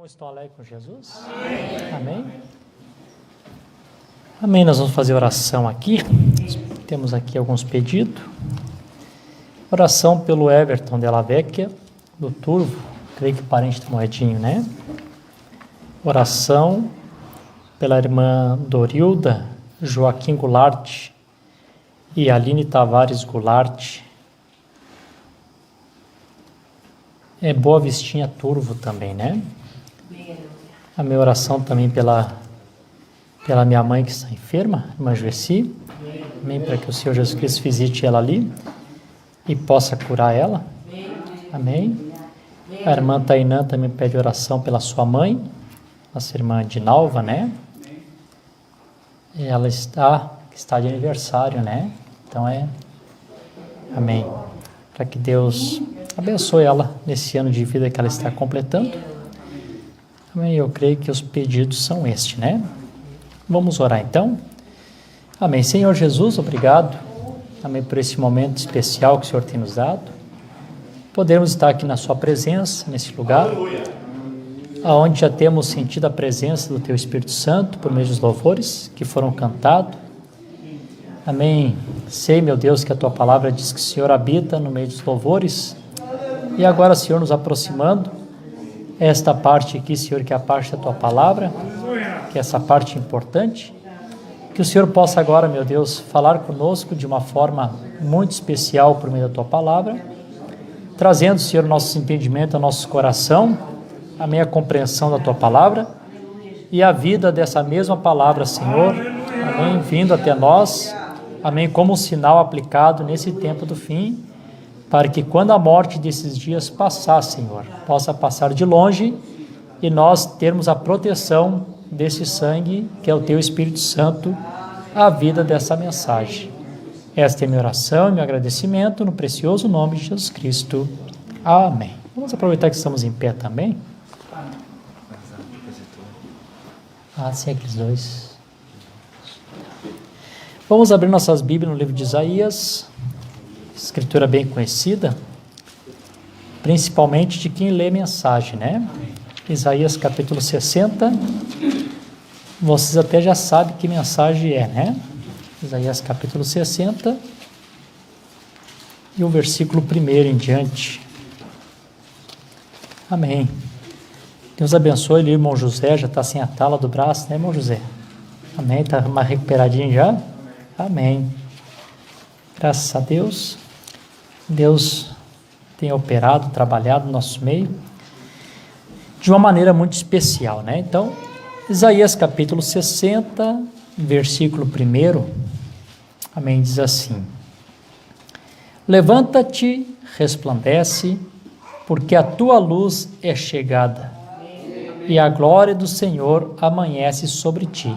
Estão alegres com Jesus? Amém? Amém. Nós vamos fazer oração aqui. Temos aqui alguns pedidos. Oração pelo Everton Della Vecchia, do Turvo, creio que parente do Moedinho, né? Oração pela irmã Dorilda Joaquim Goulart e Aline Tavares Goulart. É Boa Vistinha Turvo também, né? A minha oração também pela minha mãe que está enferma, irmã Joessi. Amém, para que o Senhor Jesus Cristo visite ela ali e possa curar ela. Amém. A irmã Tainã também pede oração pela sua mãe, nossa irmã Dinalva, né? Ela está de aniversário, né? Então amém. Para que Deus abençoe ela nesse ano de vida que ela está completando. Amém. Eu creio que os pedidos são estes, né? Vamos orar então. Amém. Senhor Jesus, obrigado. Amém por esse momento especial que o Senhor tem nos dado. Podermos estar aqui na sua presença, nesse lugar, aonde já temos sentido a presença do Teu Espírito Santo por meio dos louvores que foram cantados. Amém. Sei, meu Deus, que a Tua palavra diz que o Senhor habita no meio dos louvores. E agora, Senhor, nos aproximando, esta parte aqui, Senhor, que é a parte da Tua palavra, que é essa parte importante, que o Senhor possa agora, meu Deus, falar conosco de uma forma muito especial por meio da Tua palavra, trazendo, Senhor, nosso entendimento ao nosso coração, a minha compreensão da Tua palavra e a vida dessa mesma palavra, Senhor, amém, vindo até nós, amém, como um sinal aplicado nesse tempo do fim, para que quando a morte desses dias passar, Senhor, possa passar de longe e nós termos a proteção desse sangue, que é o Teu Espírito Santo, a vida dessa mensagem. Esta é minha oração e meu agradecimento no precioso nome de Jesus Cristo. Amém. Vamos aproveitar que estamos em pé também. Sim, aqueles dois. Vamos abrir nossas Bíblias no livro de Isaías, escritura bem conhecida, principalmente de quem lê mensagem, né? Isaías capítulo 60, vocês até já sabem que mensagem é, né? Isaías capítulo 60 e o versículo 1 em diante. Amém. Deus abençoe, o irmão José já está sem a tala do braço, né, irmão José? Amém, está mais recuperadinho já? Amém. Graças a Deus. Deus tem operado, trabalhado no nosso meio de uma maneira muito especial, né? Então, Isaías capítulo 60, versículo 1, amém, diz assim: Levanta-te, resplandece, porque a tua luz é chegada, e a glória do Senhor amanhece sobre ti.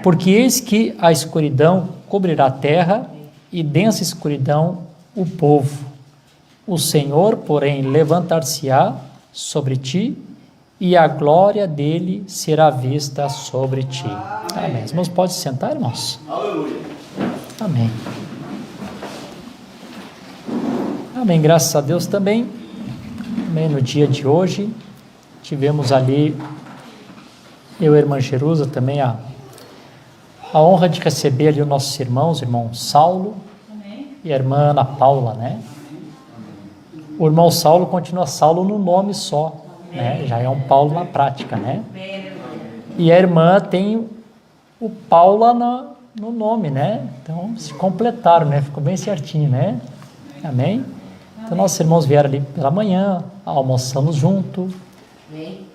Porque eis que a escuridão cobrirá a terra, e densa escuridão o povo. O Senhor, porém, levantar-se-á sobre ti, e a glória dele será vista sobre ti. Amém. Os irmãos podem se sentar, irmãos? Aleluia. Amém. Amém. Graças a Deus também. Amém. No dia de hoje, tivemos ali, eu e a irmã Jerusa também, a honra de receber ali os nossos irmãos, o irmão Saulo, amém, e a irmã Ana Paula, né? O irmão Saulo continua Saulo no nome só, né? Já é um Paulo na prática, né? E a irmã tem o Paula no nome, né? Então, se completaram, né? Ficou bem certinho, né? Amém? Então, nossos irmãos vieram ali pela manhã, almoçamos junto,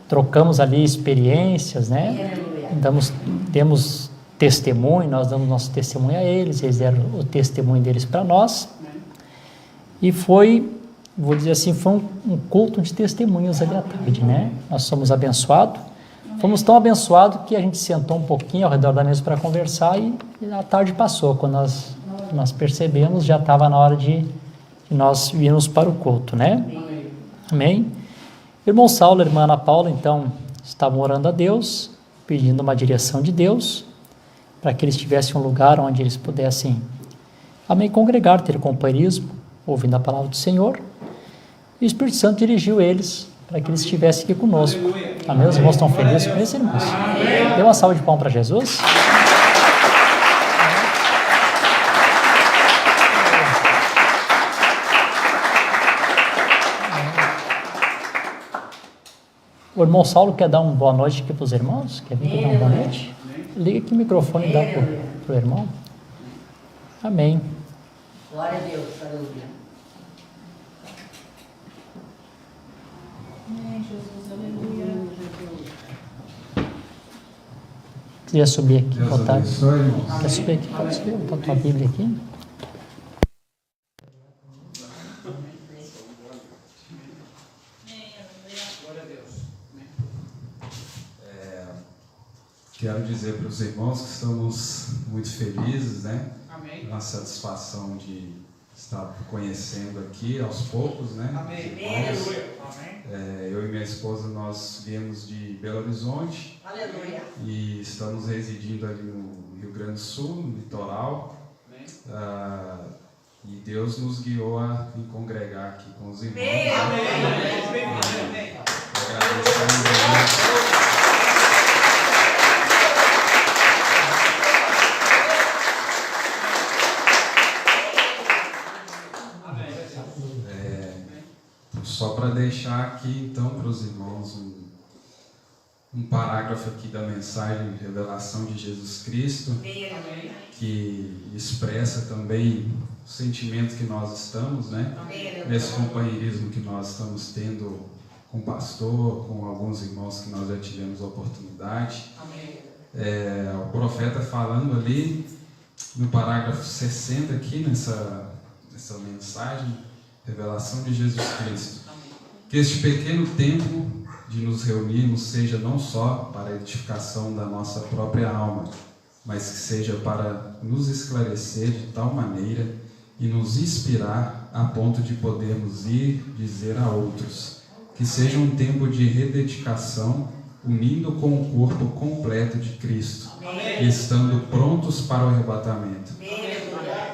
trocamos ali experiências, né? Demos testemunho, nós damos nosso testemunho a eles deram o testemunho deles para nós. E foi, vou dizer assim, foi um culto de testemunhos ali à tarde, né? Nós somos abençoados. Fomos tão abençoados que a gente sentou um pouquinho ao redor da mesa para conversar e a tarde passou. Quando nós percebemos, já estava na hora de nós virmos para o culto, né? Amém? Irmão Saulo e irmã Ana Paula, então, estavam orando a Deus, pedindo uma direção de Deus, para que eles tivessem um lugar onde eles pudessem, amém, congregar, ter companheirismo, ouvindo a palavra do Senhor. E o Espírito Santo dirigiu eles para que eles estivessem aqui conosco. Amém? Os irmãos estão felizes com isso, irmãos? Dê uma salva de palmas para Jesus. O irmão Saulo quer dar uma boa noite aqui para os irmãos? Quer vir aqui dar uma boa noite? Liga aqui o microfone e dá para o irmão. Amém. Glória a Deus, aleluia. Amém, Jesus, aleluia. Queria subir aqui, Deus botar. abençoe, irmãos. Quer subir aqui? Pode subir, botar a tua Bíblia aqui. Quero dizer para os irmãos que estamos muito felizes, né? Amém. Uma satisfação de estar conhecendo aqui aos poucos, né? Amém. Irmãos. Amém. Eu e minha esposa, nós viemos de Belo Horizonte. Aleluia. E estamos residindo ali no Rio Grande do Sul, no litoral. Amém. E Deus nos guiou a vir congregar aqui com os irmãos. Amém. Agradecemos a Deus. Só para deixar aqui então para os irmãos um parágrafo aqui da mensagem de revelação de Jesus Cristo, que expressa também o sentimento que nós estamos, né? Nesse companheirismo que nós estamos tendo com o pastor, com alguns irmãos que nós já tivemos a oportunidade. O profeta falando ali no parágrafo 60 aqui nessa mensagem, revelação de Jesus Cristo. Que este pequeno tempo de nos reunirmos seja não só para a edificação da nossa própria alma, mas que seja para nos esclarecer de tal maneira e nos inspirar a ponto de podermos ir dizer a outros. Que seja um tempo de rededicação, unindo com o corpo completo de Cristo, e estando prontos para o arrebatamento.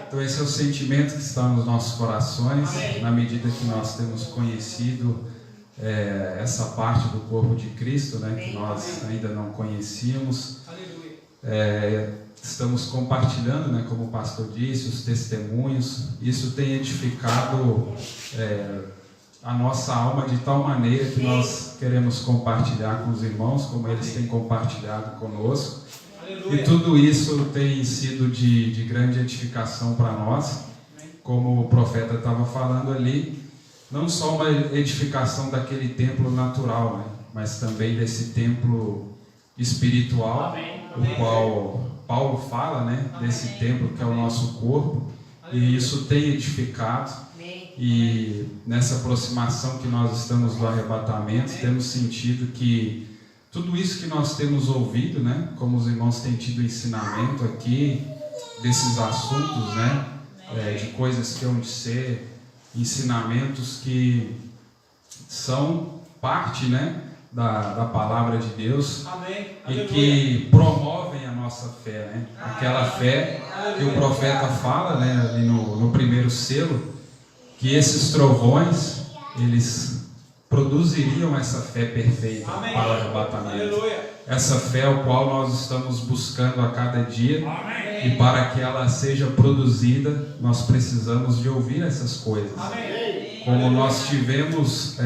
Então esse é o sentimento que está nos nossos corações, na medida que nós temos conhecido essa parte do corpo de Cristo, né, que nós ainda não conhecíamos. Estamos compartilhando, né, como o pastor disse, os testemunhos. Isso tem edificado a nossa alma de tal maneira que nós queremos compartilhar com os irmãos, como eles têm compartilhado conosco. E tudo isso tem sido de grande edificação para nós, como o profeta estava falando ali, não só uma edificação daquele templo natural, né, mas também desse templo espiritual, o qual Paulo fala, né, desse templo que é o nosso corpo, e isso tem edificado. E nessa aproximação que nós estamos do arrebatamento, temos sentido que tudo isso que nós temos ouvido, né, como os irmãos têm tido ensinamento aqui, desses assuntos, né, de coisas que hão de ser, ensinamentos que são parte, né, da palavra de Deus. Amém. E que promovem a nossa fé, né, aquela fé que o profeta fala, né, ali no primeiro selo, que esses trovões, eles produziriam essa fé perfeita. Amém. Para o arrebatamento. Aleluia. Essa fé ao qual nós estamos buscando a cada dia. Amém. E para que ela seja produzida, nós precisamos de ouvir essas coisas. Amém. Como nós tivemos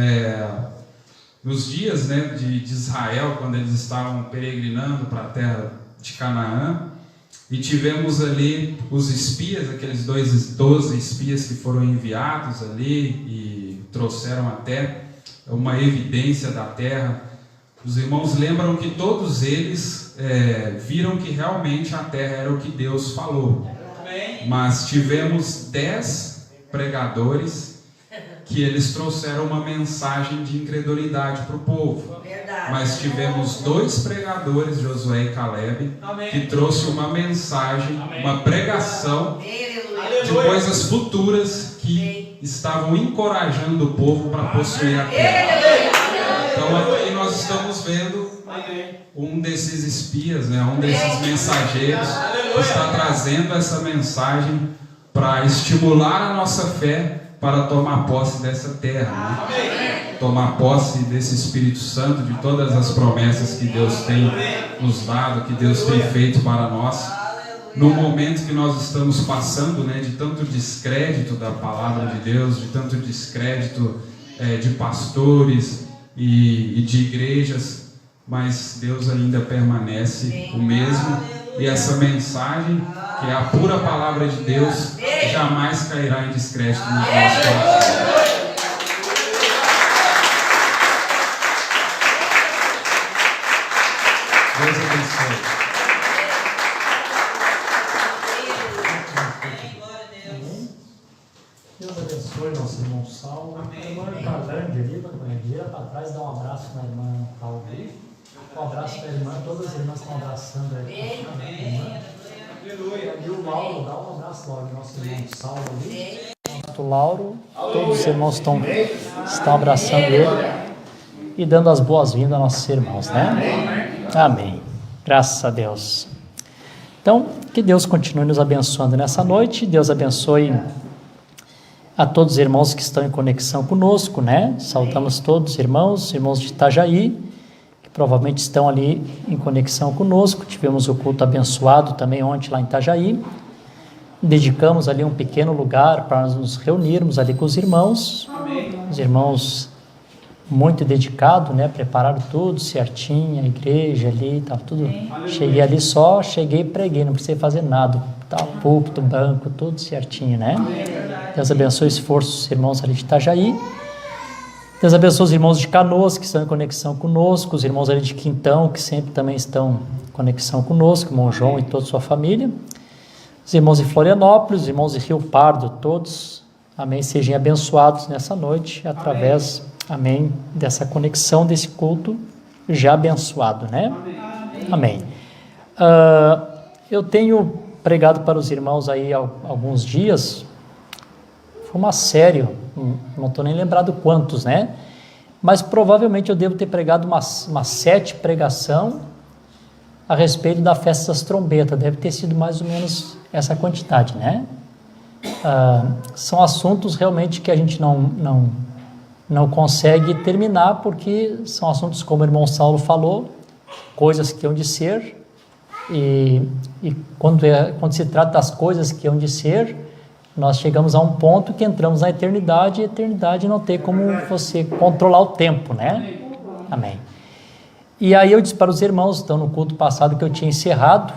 nos dias, né, de Israel, quando eles estavam peregrinando para a terra de Canaã, e tivemos ali os espias, aqueles 12 espias que foram enviados ali e trouxeram até uma evidência da terra. Os irmãos lembram que todos eles viram que realmente a terra era o que Deus falou. Mas tivemos 10 pregadores que eles trouxeram uma mensagem de incredulidade para o povo. Mas tivemos 2 pregadores, Josué e Caleb, que trouxe uma mensagem, uma pregação de coisas futuras que estavam encorajando o povo para possuir a terra. Então aqui nós estamos vendo um desses espias, né, um desses mensageiros que está trazendo essa mensagem para estimular a nossa fé, para tomar posse dessa terra, né? Tomar posse desse Espírito Santo, de todas as promessas que Deus tem nos dado, que Deus tem feito para nós. No momento que nós estamos passando, né, de tanto descrédito da palavra de Deus, de tanto descrédito de pastores e de igrejas, mas Deus ainda permanece o mesmo, e essa mensagem, que é a pura palavra de Deus, jamais cairá em descrédito no nosso coração. Deus abençoe. Deus abençoe nosso irmão Saulo. A irmã Carlândia ali, vira para trás, dá um abraço na irmã Paulo. Um abraço para a irmã, todas as irmãs estão abraçando a irmã. E o Lauro, dá um abraço, Lauro, nosso irmão Saulo ali. O Lauro, todos os irmãos estão abraçando ele e dando as boas-vindas aos nossos irmãos, né? Amém. Graças a Deus. Então, que Deus continue nos abençoando nessa noite. Deus abençoe a todos os irmãos que estão em conexão conosco, né? Saudamos todos os irmãos de Itajaí, que provavelmente estão ali em conexão conosco. Tivemos o culto abençoado também ontem lá em Itajaí. Dedicamos ali um pequeno lugar para nos reunirmos ali com os irmãos. Os irmãos muito dedicados, né? Prepararam tudo certinho, a igreja ali, estava tudo. Cheguei ali cheguei e preguei, não precisei fazer nada. Tá, púlpito, banco, tudo certinho, né? Deus abençoe o esforço dos irmãos ali de Itajaí. Deus abençoe os irmãos de Canoas, que estão em conexão conosco, os irmãos ali de Quintão, que sempre também estão em conexão conosco, o irmão João e toda a sua família. Os irmãos de Florianópolis, os irmãos de Rio Pardo, todos, amém, sejam abençoados nessa noite, através, amém, dessa conexão, desse culto já abençoado, né? Amém. Eu tenho pregado para os irmãos aí há alguns dias, foi uma série, não estou nem lembrado quantos, né? Mas provavelmente eu devo ter pregado uma 7 pregação a respeito da festa das trombetas, deve ter sido mais ou menos essa quantidade, né? São assuntos realmente que a gente não consegue terminar, porque são assuntos, como o irmão Saulo falou, coisas que hão de ser. E quando se trata das coisas que hão de ser, nós chegamos a um ponto que entramos na eternidade, e a eternidade não tem como você controlar o tempo, né? Amém. E aí eu disse para os irmãos, então no culto passado, que eu tinha encerrado,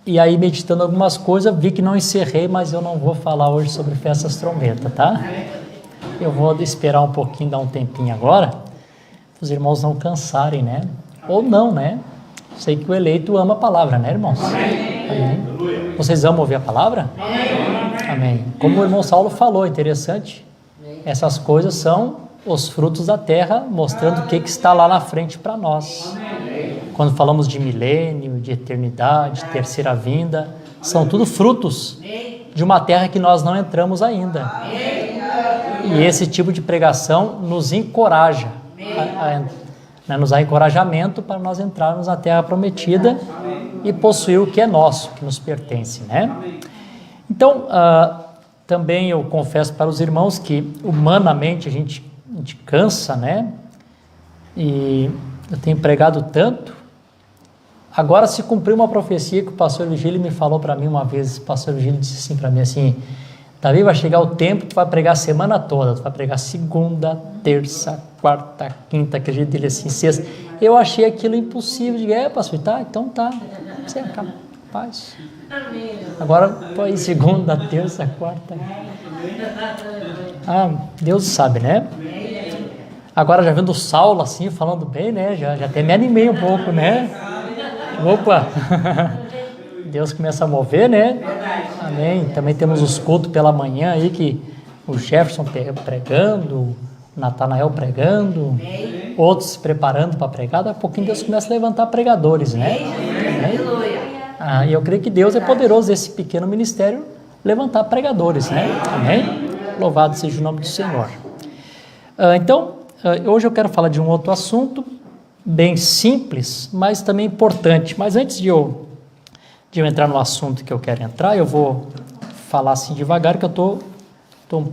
e aí meditando algumas coisas, vi que não encerrei, mas eu não vou falar hoje sobre festas trombetas, tá? Eu vou esperar um pouquinho, dar um tempinho agora, para os irmãos não cansarem, né? Ou não, né? Sei que o eleito ama a palavra, né, irmãos? Amém. Vocês amam ouvir a palavra? Amém. Como o irmão Saulo falou, interessante, essas coisas são os frutos da terra, mostrando o que está lá na frente para nós. Quando falamos de milênio, de eternidade, terceira vinda, são tudo frutos de uma terra que nós não entramos ainda. E esse tipo de pregação nos encoraja, nos dá encorajamento para nós entrarmos na terra prometida e possuir o que é nosso, que nos pertence, né? Então, também eu confesso para os irmãos que humanamente a gente cansa, né? E eu tenho pregado tanto. Agora se cumpriu uma profecia que o pastor Virgílio me falou para mim uma vez. O pastor Virgílio disse assim para mim, assim: Davi, vai chegar o tempo que tu vai pregar a semana toda, tu vai pregar segunda, terça, quarta, quinta, acredito dele assim, sexta. Eu achei aquilo impossível, digo, pastor, tá, então tá, você é capaz. Agora, foi segunda, terça, quarta. Deus sabe, né? Agora já vendo o Saulo assim, falando bem, né? Já até me animei um pouco, né? Opa! Deus começa a mover, né? Amém. Também temos os cultos pela manhã aí, que o Jefferson pregando, o Natanael pregando, outros se preparando para pregar. Daqui a pouquinho Deus começa a levantar pregadores, né? E eu creio que Deus é poderoso, esse pequeno ministério, levantar pregadores, né? Amém? Louvado seja o nome do Senhor. Então, hoje eu quero falar de um outro assunto, bem simples, mas também importante. Mas antes de eu entrar no assunto que eu quero entrar, eu vou falar assim devagar, que eu estou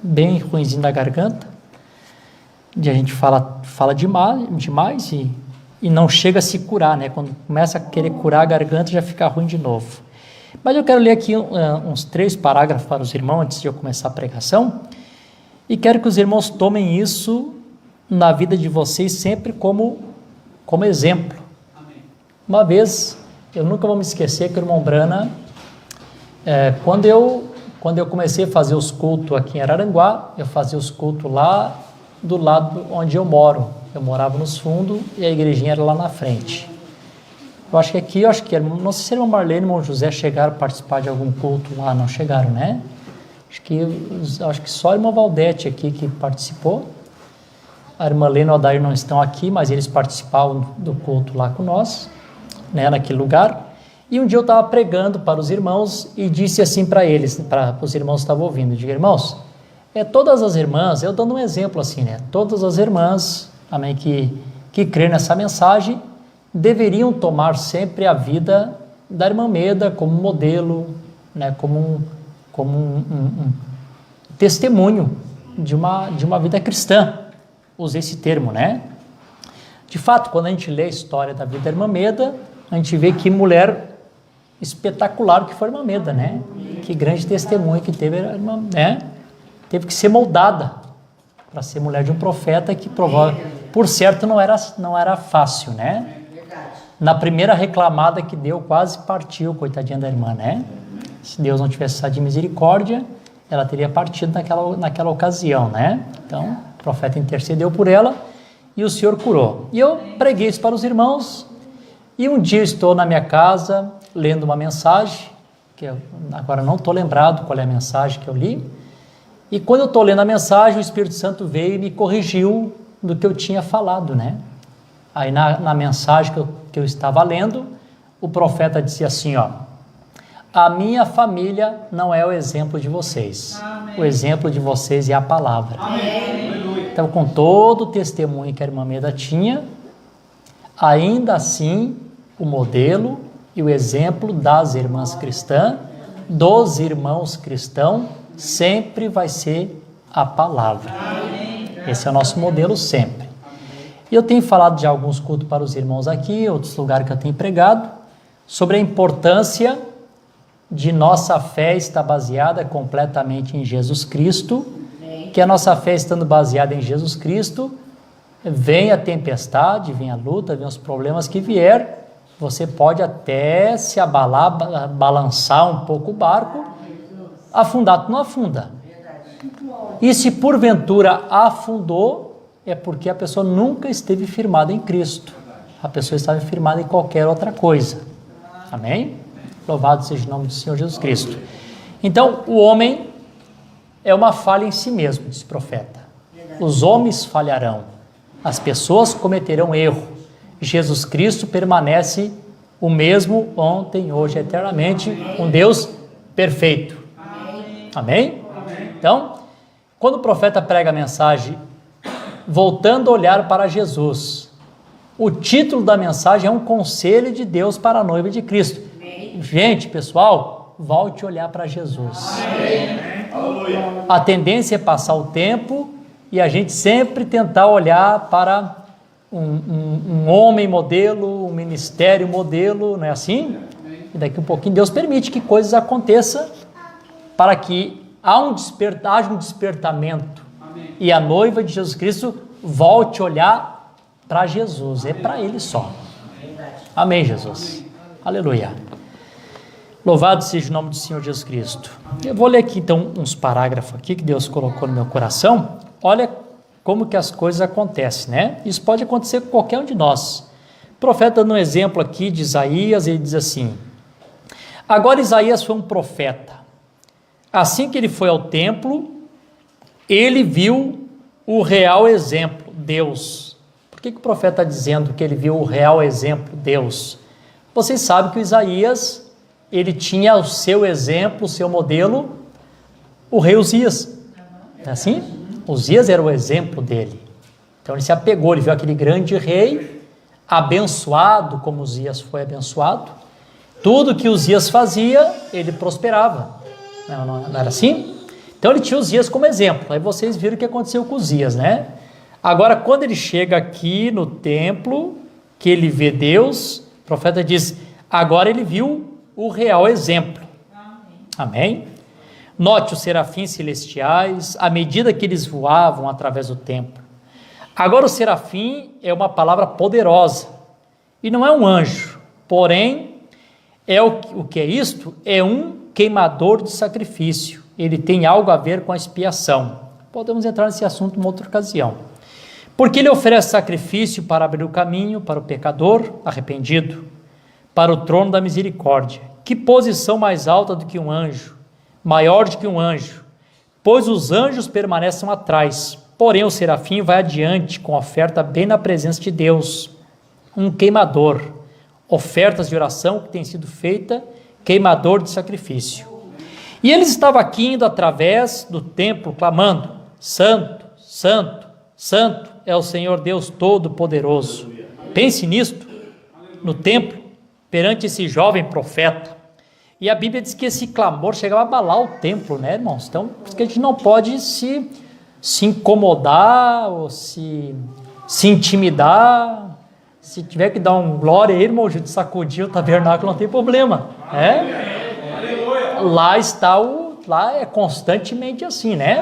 bem ruinzinho da garganta, de a gente fala demais e não chega a se curar, né? Quando começa a querer curar a garganta, já fica ruim de novo. Mas eu quero ler aqui uns 3 parágrafos para os irmãos, antes de eu começar a pregação, e quero que os irmãos tomem isso na vida de vocês sempre como exemplo. Amém. Uma vez, eu nunca vou me esquecer que o irmão Brana, quando eu comecei a fazer os cultos aqui em Araranguá, eu fazia os cultos lá do lado onde eu moro. Eu morava nos fundos e a igrejinha era lá na frente. Eu acho que aqui, não sei se o irmão Marlene e o irmão José chegaram a participar de algum culto lá, não chegaram, né? Acho que só a irmã Valdete aqui que participou. A irmã Lena e o Adair não estão aqui, mas eles participavam do culto lá com nós, né, naquele lugar. E um dia eu estava pregando para os irmãos e disse assim para eles, para os irmãos que estavam ouvindo, digo, irmãos, todas as irmãs, eu dando um exemplo assim, né, todas as irmãs, amém, que creem nessa mensagem, deveriam tomar sempre a vida da irmã Meda como modelo, né, como um testemunho de uma vida cristã. Usei esse termo, né? De fato, quando a gente lê a história da vida da irmã Meda, a gente vê que mulher espetacular que foi a irmã Meda, né? Que grande testemunho que teve a irmã, né? Teve que ser moldada para ser mulher de um profeta que por certo não era fácil, né? Na primeira reclamada que deu, quase partiu, coitadinha da irmã, né? Se Deus não tivesse essa de misericórdia, ela teria partido naquela ocasião, né? Então, o profeta intercedeu por ela e o Senhor curou. E eu preguei isso para os irmãos e um dia estou na minha casa lendo uma mensagem, que eu agora não estou lembrado qual é a mensagem que eu li, e quando eu estou lendo a mensagem, o Espírito Santo veio e me corrigiu do que eu tinha falado, né? Aí na mensagem que eu estava lendo, o profeta disse assim, ó, a minha família não é o exemplo de vocês. Amém. O exemplo de vocês é a palavra. Amém. Então, com todo o testemunho que a irmã Meda tinha, ainda assim, o modelo e o exemplo das irmãs cristãs, dos irmãos cristãos, sempre vai ser a palavra. Amém. Esse é o nosso modelo sempre. E eu tenho falado de alguns cultos para os irmãos aqui, outros lugares que eu tenho pregado, sobre a importância de nossa fé estar baseada completamente em Jesus Cristo, que a nossa fé estando baseada em Jesus Cristo, vem a tempestade, vem a luta, vem os problemas que vier, você pode até se abalar, balançar um pouco o barco, afundar, tu não afunda. E se porventura afundou, é porque a pessoa nunca esteve firmada em Cristo. A pessoa estava firmada em qualquer outra coisa. Amém? Louvado seja o nome do Senhor Jesus Cristo. Então, o homem é uma falha em si mesmo, diz o profeta. Os homens falharão. As pessoas cometerão erro. Jesus Cristo permanece o mesmo ontem, hoje, eternamente. Um Deus perfeito. Amém? Então, quando o profeta prega a mensagem voltando a olhar para Jesus, o título da mensagem é um conselho de Deus para a noiva de Cristo. Gente, pessoal, volte a olhar para Jesus. Amém. A tendência é passar o tempo e a gente sempre tentar olhar para um homem modelo, um ministério modelo, não é assim? E daqui a um pouquinho Deus permite que coisas aconteçam para que haja um despertamento. Amém. E a noiva de Jesus Cristo volte a olhar para Jesus, é para Ele só. Amém, Jesus. Aleluia. Louvado seja o nome do Senhor Jesus Cristo. Eu vou ler aqui então uns parágrafos aqui que Deus colocou no meu coração. Olha como que as coisas acontecem, né? Isso pode acontecer com qualquer um de nós. O profeta dando um exemplo aqui de Isaías, ele diz assim, agora Isaías foi um profeta. Assim que ele foi ao templo, ele viu o real exemplo, Deus. Por que o profeta está dizendo que ele viu o real exemplo, Deus? Vocês sabem que o Isaías, ele tinha o seu exemplo, o seu modelo, o rei Uzias. Não é assim? Uzias era o exemplo dele. Então ele se apegou, ele viu aquele grande rei, abençoado como Uzias foi abençoado. Tudo que Uzias fazia, ele prosperava. Não era assim? Então ele tinha Uzias como exemplo. Aí vocês viram o que aconteceu com Uzias, né? Agora, quando ele chega aqui no templo, que ele vê Deus, o profeta diz, agora ele viu o real exemplo. Amém? Note os serafins celestiais, à medida que eles voavam através do templo. Agora o serafim é uma palavra poderosa, e não é um anjo, porém, o que é isto? É um queimador de sacrifício. Ele tem algo a ver com a expiação. Podemos entrar nesse assunto em outra ocasião. Porque ele oferece sacrifício para abrir o caminho para o pecador arrependido, para o trono da misericórdia. Que posição mais alta do que um anjo, maior do que um anjo, pois os anjos permanecem atrás, porém o serafim vai adiante com oferta bem na presença de Deus, um queimador, ofertas de oração que tem sido feita, queimador de sacrifício. E eles estavam aqui indo através do templo, clamando, Santo, Santo, Santo é o Senhor Deus Todo-Poderoso. Pense nisto, no templo, perante esse jovem profeta. E a Bíblia diz que esse clamor chegava a abalar o templo, né, irmãos? Então, por isso que a gente não pode se incomodar ou se intimidar. Se tiver que dar um glória aí, irmão, a gente sacudir o tabernáculo, não tem problema, né? Lá é constantemente assim, né?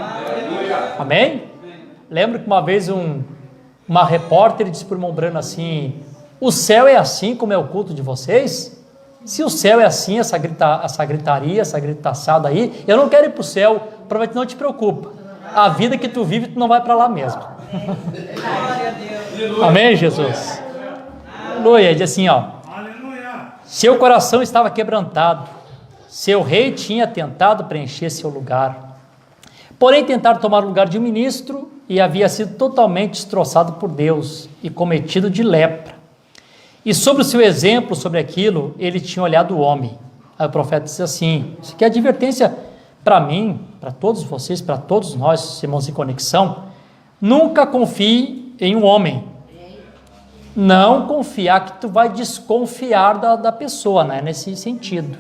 Amém? Lembro que uma vez uma repórter disse para o irmão Brano assim, o céu é assim como é o culto de vocês? Se o céu é assim, essa gritaria, essa gritaçada aí, eu não quero ir para o céu, provavelmente não te preocupa. A vida que tu vive, tu não vai para lá mesmo. Amém, Jesus? Aleluia. Diz assim, ó. Seu coração estava quebrantado, seu rei tinha tentado preencher seu lugar. Porém, tentaram tomar o lugar de um ministro e havia sido totalmente destroçado por Deus e cometido de lepra. E sobre o seu exemplo, sobre aquilo, ele tinha olhado o homem. Aí o profeta disse assim, isso aqui é advertência para mim, para todos vocês, para todos nós, irmãos em conexão, nunca confie em um homem. Não confiar que tu vai desconfiar da pessoa, né? Nesse sentido,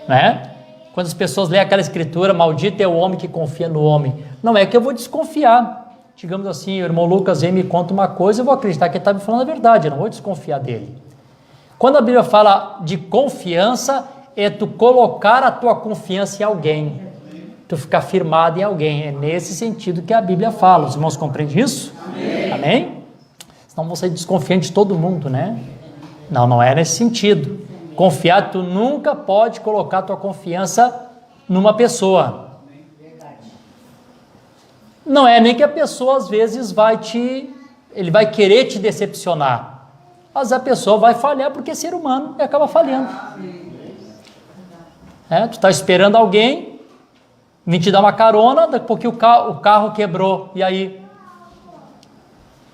né? Quando as pessoas leem aquela escritura, maldito é o homem que confia no homem. Não é que eu vou desconfiar. Digamos assim, o irmão Lucas vem e me conta uma coisa, eu vou acreditar que ele está me falando a verdade, eu não vou desconfiar dele. Quando a Bíblia fala de confiança, é tu colocar a tua confiança em alguém, tu ficar firmado em alguém, é nesse sentido que a Bíblia fala. Os irmãos compreendem isso? Amém? Amém? Senão você desconfia de todo mundo, né? Não é nesse sentido. Confiar, tu nunca pode colocar a tua confiança numa pessoa. Não é nem que a pessoa às vezes ele vai querer te decepcionar, mas a pessoa vai falhar porque é ser humano e acaba falhando. Tu está esperando alguém, vem te dar uma carona, daqui a pouquinho o carro quebrou, e aí?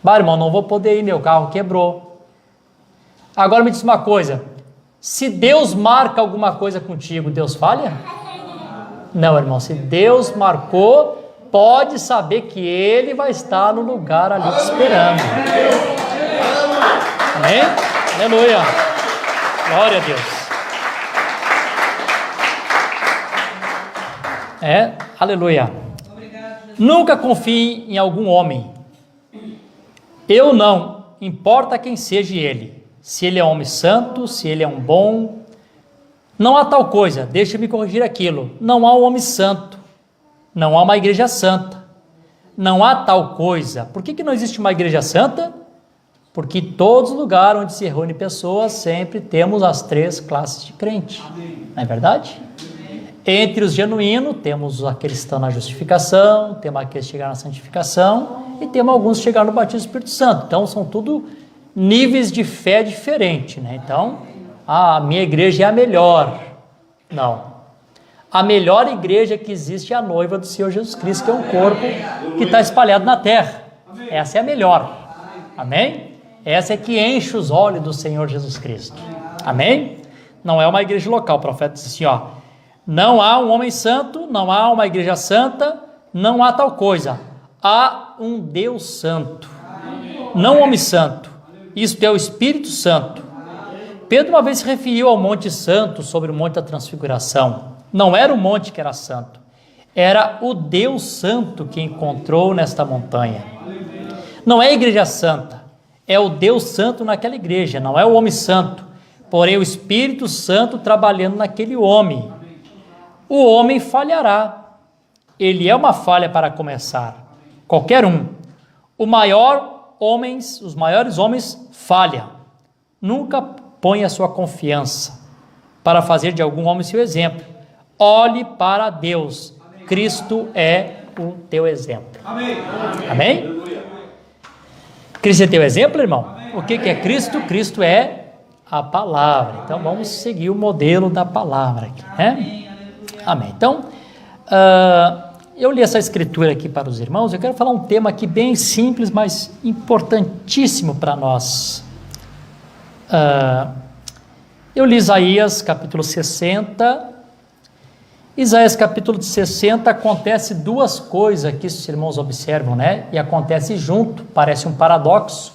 Bah, irmão, não vou poder ir, meu carro quebrou. Agora me diz uma coisa, se Deus marca alguma coisa contigo, Deus falha? Não, irmão, se Deus marcou, pode saber que Ele vai estar no lugar ali te esperando. Amém? Aleluia. Glória a Deus. Aleluia. Nunca confie em algum homem. Eu não, importa quem seja ele. Se ele é um homem santo, se ele é um bom. Não há tal coisa, deixa-me corrigir aquilo. Não há um homem santo. Não há uma igreja santa. Não há tal coisa. Por que não existe uma igreja santa? Porque em todos os lugares onde se reúne pessoas, sempre temos as 3 classes de crente. Não é verdade? Entre os genuínos, temos aqueles que estão na justificação, temos aqueles que chegaram na santificação, e temos alguns que chegaram no batismo do Espírito Santo. Então, são tudo níveis de fé diferentes, né? Então, a minha igreja é a melhor. Não. A melhor igreja que existe é a noiva do Senhor Jesus Cristo, que é um corpo que está espalhado na terra. Essa é a melhor. Amém? Essa é que enche os olhos do Senhor Jesus Cristo. Amém? Não é uma igreja local. O profeta diz assim, não há um homem santo, não há uma igreja santa, não há tal coisa. Há um Deus santo. Não um homem santo. Isto é o Espírito Santo. Pedro uma vez se referiu ao Monte Santo sobre o Monte da Transfiguração. Não era o monte que era santo, Era o Deus Santo que encontrou nesta montanha. Não é a igreja santa, é o Deus Santo naquela igreja, não é o homem santo, porém o Espírito Santo trabalhando naquele homem. O homem falhará, ele é uma falha para começar, qualquer um. Os maiores homens falham, nunca põe a sua confiança para fazer de algum homem seu exemplo. Olhe para Deus, Cristo é o teu exemplo. Amém? Cristo é teu exemplo, irmão? O que é Cristo? Cristo é a palavra. Então vamos seguir o modelo da palavra aqui, né? Amém. Então, eu li essa escritura aqui para os irmãos. Eu quero falar um tema aqui bem simples, mas importantíssimo para nós. Eu li Isaías capítulo 60. Isaías capítulo 60 acontece duas coisas que os irmãos observam, né? E acontece junto, parece um paradoxo,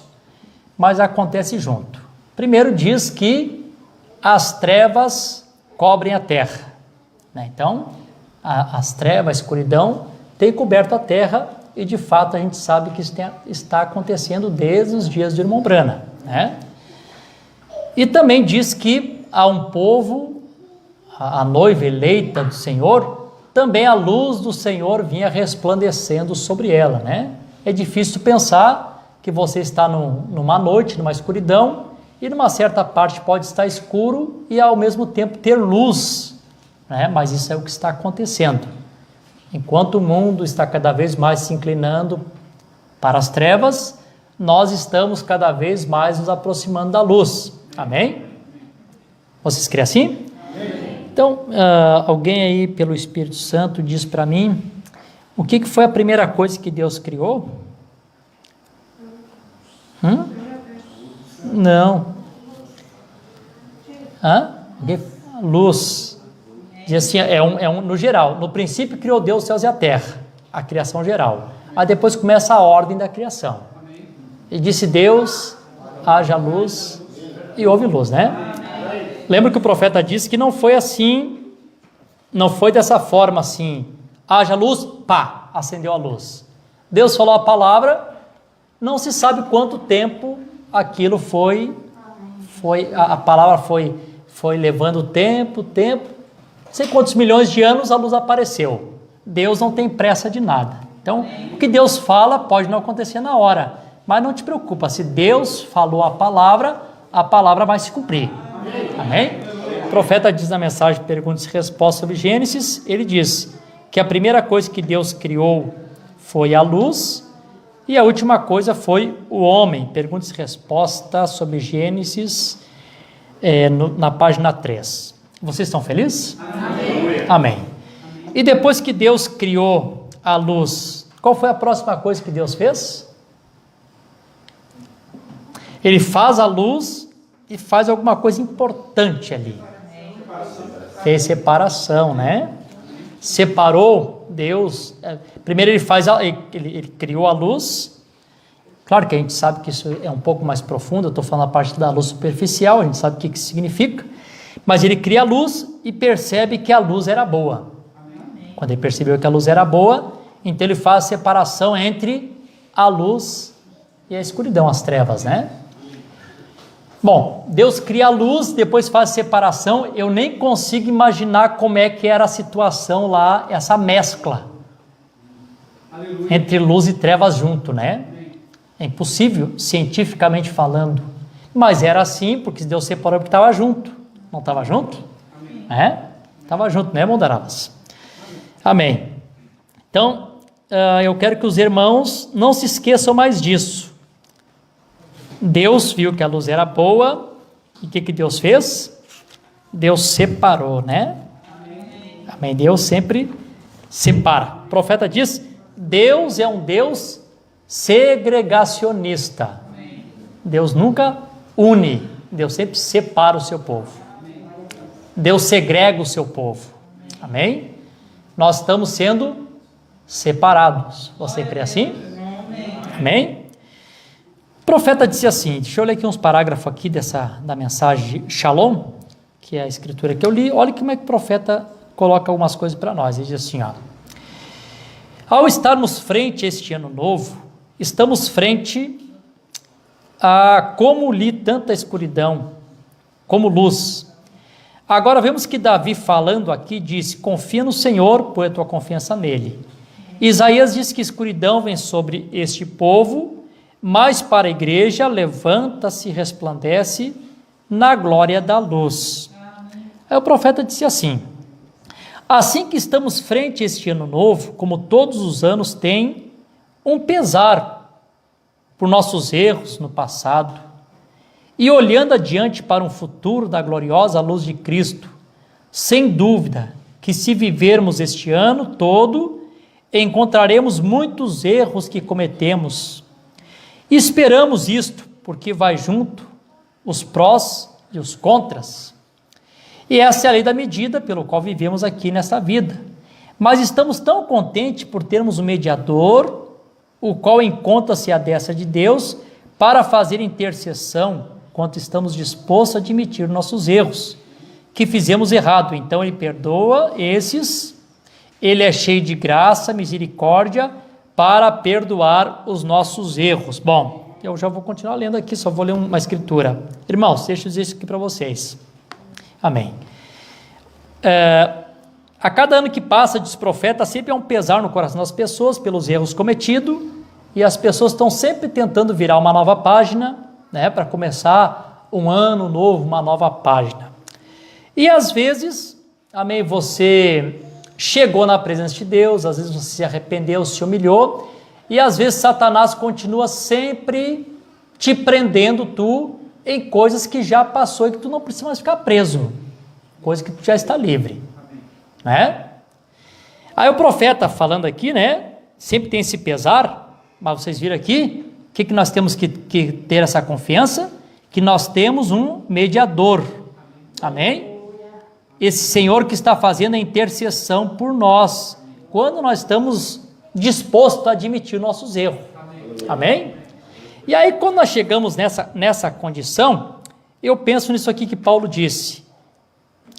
mas acontece junto. Primeiro diz que as trevas cobrem a terra, né? Então, as trevas, a escuridão tem coberto a terra e de fato a gente sabe que isso está acontecendo desde os dias do irmão Brana, né? E também diz que há um povo, a noiva eleita do Senhor, também a luz do Senhor vinha resplandecendo sobre ela, né? É difícil pensar que você está numa noite, numa escuridão, e numa certa parte pode estar escuro e ao mesmo tempo ter luz, né? Mas isso é o que está acontecendo. Enquanto o mundo está cada vez mais se inclinando para as trevas, nós estamos cada vez mais nos aproximando da luz. Amém? Vocês creem assim? Então, alguém aí pelo Espírito Santo diz para mim, o que foi a primeira coisa que Deus criou? Não. Luz. Diz assim, no geral, no princípio criou Deus os céus e a terra, a criação geral. Aí depois começa a ordem da criação. E disse Deus, haja luz, e houve luz, né? Lembra que o profeta disse que não foi assim, não foi dessa forma assim, haja luz, pá, acendeu a luz. Deus falou a palavra, não se sabe quanto tempo aquilo a palavra foi levando tempo, não sei quantos milhões de anos a luz apareceu. Deus não tem pressa de nada. Então, o que Deus fala pode não acontecer na hora, mas não te preocupa, se Deus falou a palavra vai se cumprir. Amém? O profeta diz na mensagem Perguntas e Respostas sobre Gênesis, ele diz que a primeira coisa que Deus criou foi a luz e a última coisa foi o homem. Perguntas e Respostas sobre Gênesis, na página 3. Vocês estão felizes? Amém. Amém. E depois que Deus criou a luz, qual foi a próxima coisa que Deus fez? Ele faz a luz e faz alguma coisa importante ali. Fez separação, né? Separou Deus. Primeiro ele criou a luz. Claro que a gente sabe que isso é um pouco mais profundo. Eu estou falando a parte da luz superficial, a gente sabe o que isso significa. Mas ele cria a luz e percebe que a luz era boa. Quando ele percebeu que a luz era boa, então ele faz a separação entre a luz e a escuridão, as trevas, né? Bom, Deus cria a luz, depois faz a separação. Eu nem consigo imaginar como é que era a situação lá, essa mescla entre luz e trevas junto, né? É impossível, cientificamente falando. Mas era assim, porque Deus separou porque estava junto. Não estava junto? Estava junto, né, irmão Darabas? Amém. Então, eu quero que os irmãos não se esqueçam mais disso. Deus viu que a luz era boa, e o que Deus fez? Deus separou, né? Amém. Deus sempre separa. O profeta diz, Deus é um Deus segregacionista. Deus nunca une, Deus sempre separa o seu povo. Deus segrega o seu povo. Amém? Nós estamos sendo separados. Você crê assim? Amém? O profeta disse assim, deixa eu ler aqui uns parágrafos aqui da mensagem de Shalom, que é a escritura que eu li. Olha como é que o profeta coloca algumas coisas para nós. Ele diz assim, Ao estarmos frente a este ano novo, estamos frente a como li tanta escuridão, como luz. Agora vemos que Davi falando aqui disse, confia no Senhor, põe a tua confiança nele. Isaías diz que escuridão vem sobre este povo, mas para a igreja levanta-se e resplandece na glória da luz. Aí o profeta disse assim que estamos frente a este ano novo, como todos os anos, tem um pesar por nossos erros no passado, e olhando adiante para um futuro da gloriosa luz de Cristo, sem dúvida que se vivermos este ano todo, encontraremos muitos erros que cometemos. E esperamos isto, porque vai junto os prós e os contras. E essa é a lei da medida pelo qual vivemos aqui nesta vida. Mas estamos tão contentes por termos um mediador, o qual encontra-se à destra de Deus, para fazer intercessão, quanto estamos dispostos a admitir nossos erros, que fizemos errado. Então ele perdoa esses, ele é cheio de graça, misericórdia, para perdoar os nossos erros. Bom, eu já vou continuar lendo aqui, só vou ler uma escritura. Irmãos, deixa eu dizer isso aqui para vocês. Amém. A cada ano que passa, diz o profeta, sempre há um pesar no coração das pessoas pelos erros cometidos, e as pessoas estão sempre tentando virar uma nova página, né, para começar um ano novo, uma nova página. E às vezes, amém, você chegou na presença de Deus, às vezes você se arrependeu, se humilhou, e às vezes Satanás continua sempre te prendendo em coisas que já passou e que tu não precisa mais ficar preso, coisa que tu já está livre, né? Aí o profeta falando aqui, né, sempre tem esse pesar, mas vocês viram aqui, o que nós temos que ter essa confiança? Que nós temos um mediador, amém? Esse Senhor que está fazendo a intercessão por nós, quando nós estamos dispostos a admitir nossos erros, amém? E aí quando nós chegamos nessa condição, eu penso nisso aqui que Paulo disse.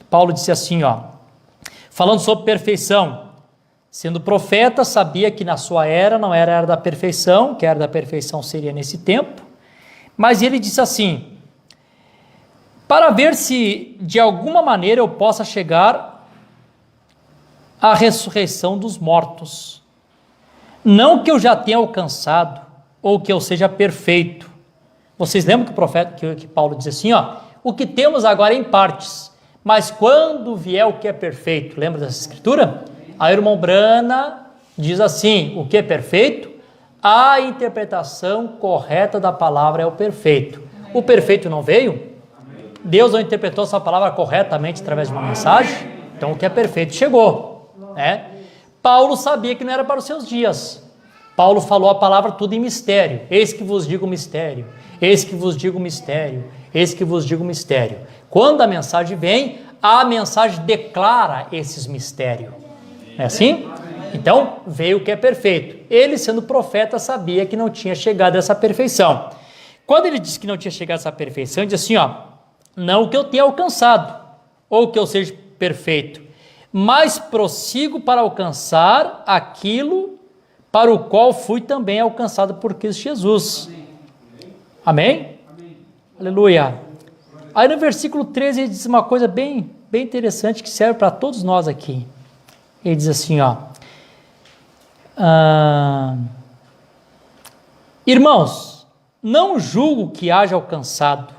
Paulo disse assim, falando sobre perfeição, sendo profeta, sabia que na sua era não era a era da perfeição, que a era da perfeição seria nesse tempo, mas ele disse assim, para ver se de alguma maneira eu possa chegar à ressurreição dos mortos, não que eu já tenha alcançado, ou que eu seja perfeito. Vocês lembram que o profeta, que Paulo diz assim, o que temos agora é em partes, mas quando vier o que é perfeito, lembra dessa escritura? A irmã Brana diz assim, o que é perfeito? A interpretação correta da palavra é o perfeito. O perfeito não veio? Deus não interpretou essa palavra corretamente através de uma mensagem? Então o que é perfeito chegou, né? Paulo sabia que não era para os seus dias. Paulo falou a palavra tudo em mistério. Eis que vos digo mistério, eis que vos digo mistério, eis que vos digo mistério. Quando a mensagem vem, a mensagem declara esses mistérios. Não é assim? Então, veio o que é perfeito. Ele, sendo profeta, sabia que não tinha chegado a essa perfeição. Quando ele disse que não tinha chegado a essa perfeição, ele disse assim, não que eu tenha alcançado, ou que eu seja perfeito, mas prossigo para alcançar aquilo para o qual fui também alcançado por Cristo Jesus. Amém? Amém? Aleluia. Aí no versículo 13 ele diz uma coisa bem interessante que serve para todos nós aqui. Ele diz assim, irmãos, não julgo que haja alcançado,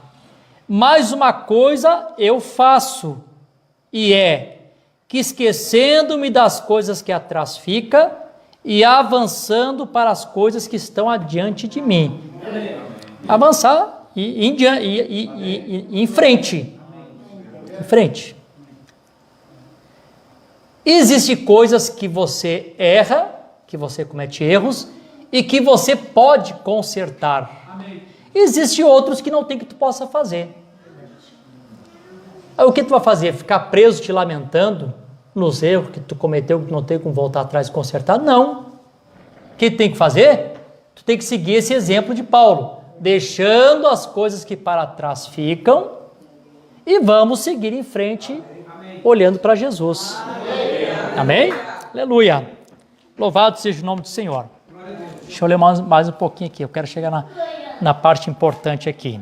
mas uma coisa eu faço, e é que esquecendo-me das coisas que atrás fica e avançando para as coisas que estão adiante de mim. Avançar e em frente. Em frente. Existem coisas que você erra, que você comete erros e que você pode consertar. Existem outros que não tem que tu possa fazer. Aí o que tu vai fazer? Ficar preso te lamentando nos erros que tu cometeu, que não tem como voltar atrás e consertar? Não. O que tu tem que fazer? Tu tem que seguir esse exemplo de Paulo, deixando as coisas que para trás ficam e vamos seguir em frente, olhando para Jesus. Amém? Aleluia. Louvado seja o nome do Senhor. Deixa eu ler mais um pouquinho aqui, eu quero chegar na parte importante aqui.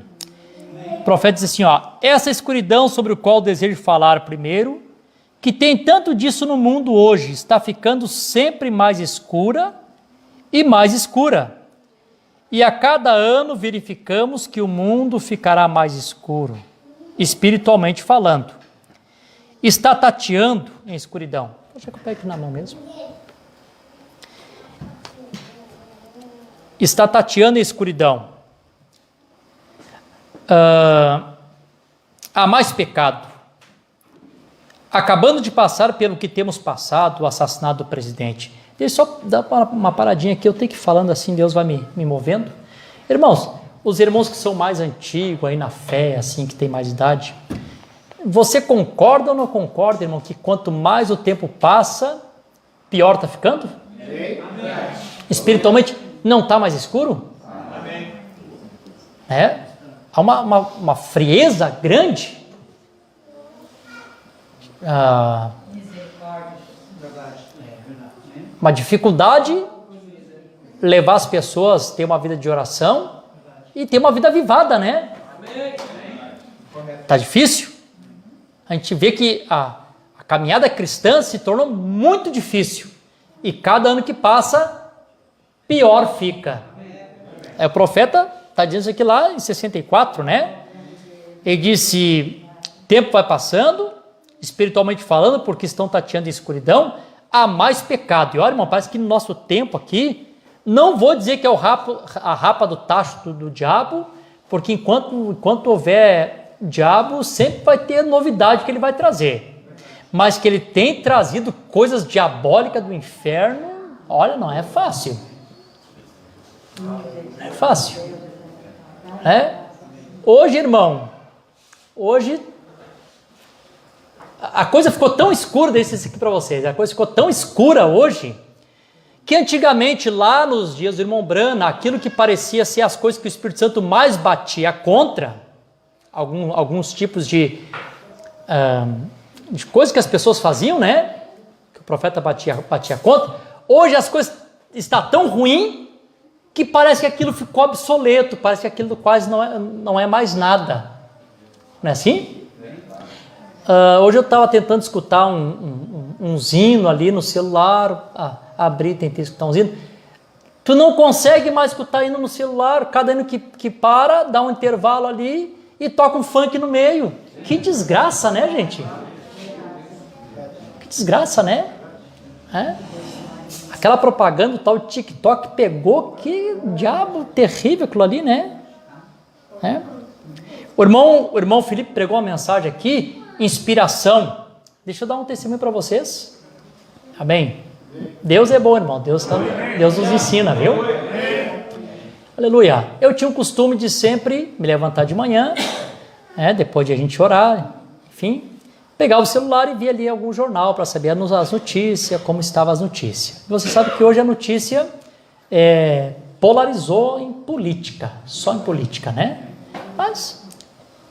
O profeta diz assim, ó, essa escuridão sobre o qual desejo falar primeiro, que tem tanto disso no mundo hoje, está ficando sempre mais escura e mais escura. E a cada ano verificamos que o mundo ficará mais escuro, espiritualmente falando. Está tateando em escuridão. Deixa eu pegar aqui na mão mesmo. Está tateando em escuridão. Há mais pecado. Acabando de passar pelo que temos passado, o assassinato do presidente. Deixa eu só dar uma paradinha aqui, eu tenho que ir falando assim, Deus vai me movendo. Irmãos, os irmãos que são mais antigos aí na fé, assim, que tem mais idade, você concorda ou não concorda, irmão, que quanto mais o tempo passa, pior está ficando? Amém. Espiritualmente, não está mais escuro? Amém. Há uma frieza grande. Uma dificuldade levar as pessoas a ter uma vida de oração e ter uma vida avivada, né? Tá difícil? A gente vê que a caminhada cristã se tornou muito difícil e cada ano que passa, pior fica. O profeta está dizendo isso aqui lá em 64, né? Ele disse, tempo vai passando, espiritualmente falando, porque estão tateando em escuridão, há mais pecado. E olha, irmão, parece que no nosso tempo aqui, não vou dizer que é a rapa do tacho do diabo, porque enquanto houver diabo, sempre vai ter novidade que ele vai trazer. Mas que ele tem trazido coisas diabólicas do inferno, olha, não é fácil. Não é fácil. Hoje, irmão, a coisa ficou tão escura, deixa isso aqui para vocês, a coisa ficou tão escura hoje, que antigamente lá nos dias do irmão Brana, aquilo que parecia ser as coisas que o Espírito Santo mais batia contra, alguns tipos de coisas que as pessoas faziam, né, que o profeta batia contra, hoje as coisas estão tão ruins, que parece que aquilo ficou obsoleto, parece que aquilo quase não é mais nada, não é assim? Hoje eu estava tentando escutar um hino ali no celular, tentei escutar um hino. Tu não consegue mais escutar hino no celular, cada hino que para, dá um intervalo ali e toca um funk no meio. Que desgraça, né, gente? Que desgraça, né? Aquela propaganda, o tal TikTok pegou, que diabo terrível aquilo ali, né? O irmão Felipe pregou uma mensagem aqui, inspiração. Deixa eu dar um testemunho para vocês. Amém? Deus é bom, irmão. Deus nos ensina, viu? Aleluia. Eu tinha o costume de sempre me levantar de manhã, depois de a gente orar, enfim, pegar o celular e ver ali algum jornal para saber as notícias, como estavam as notícias. Você sabe que hoje a notícia polarizou em política, só em política, né? Mas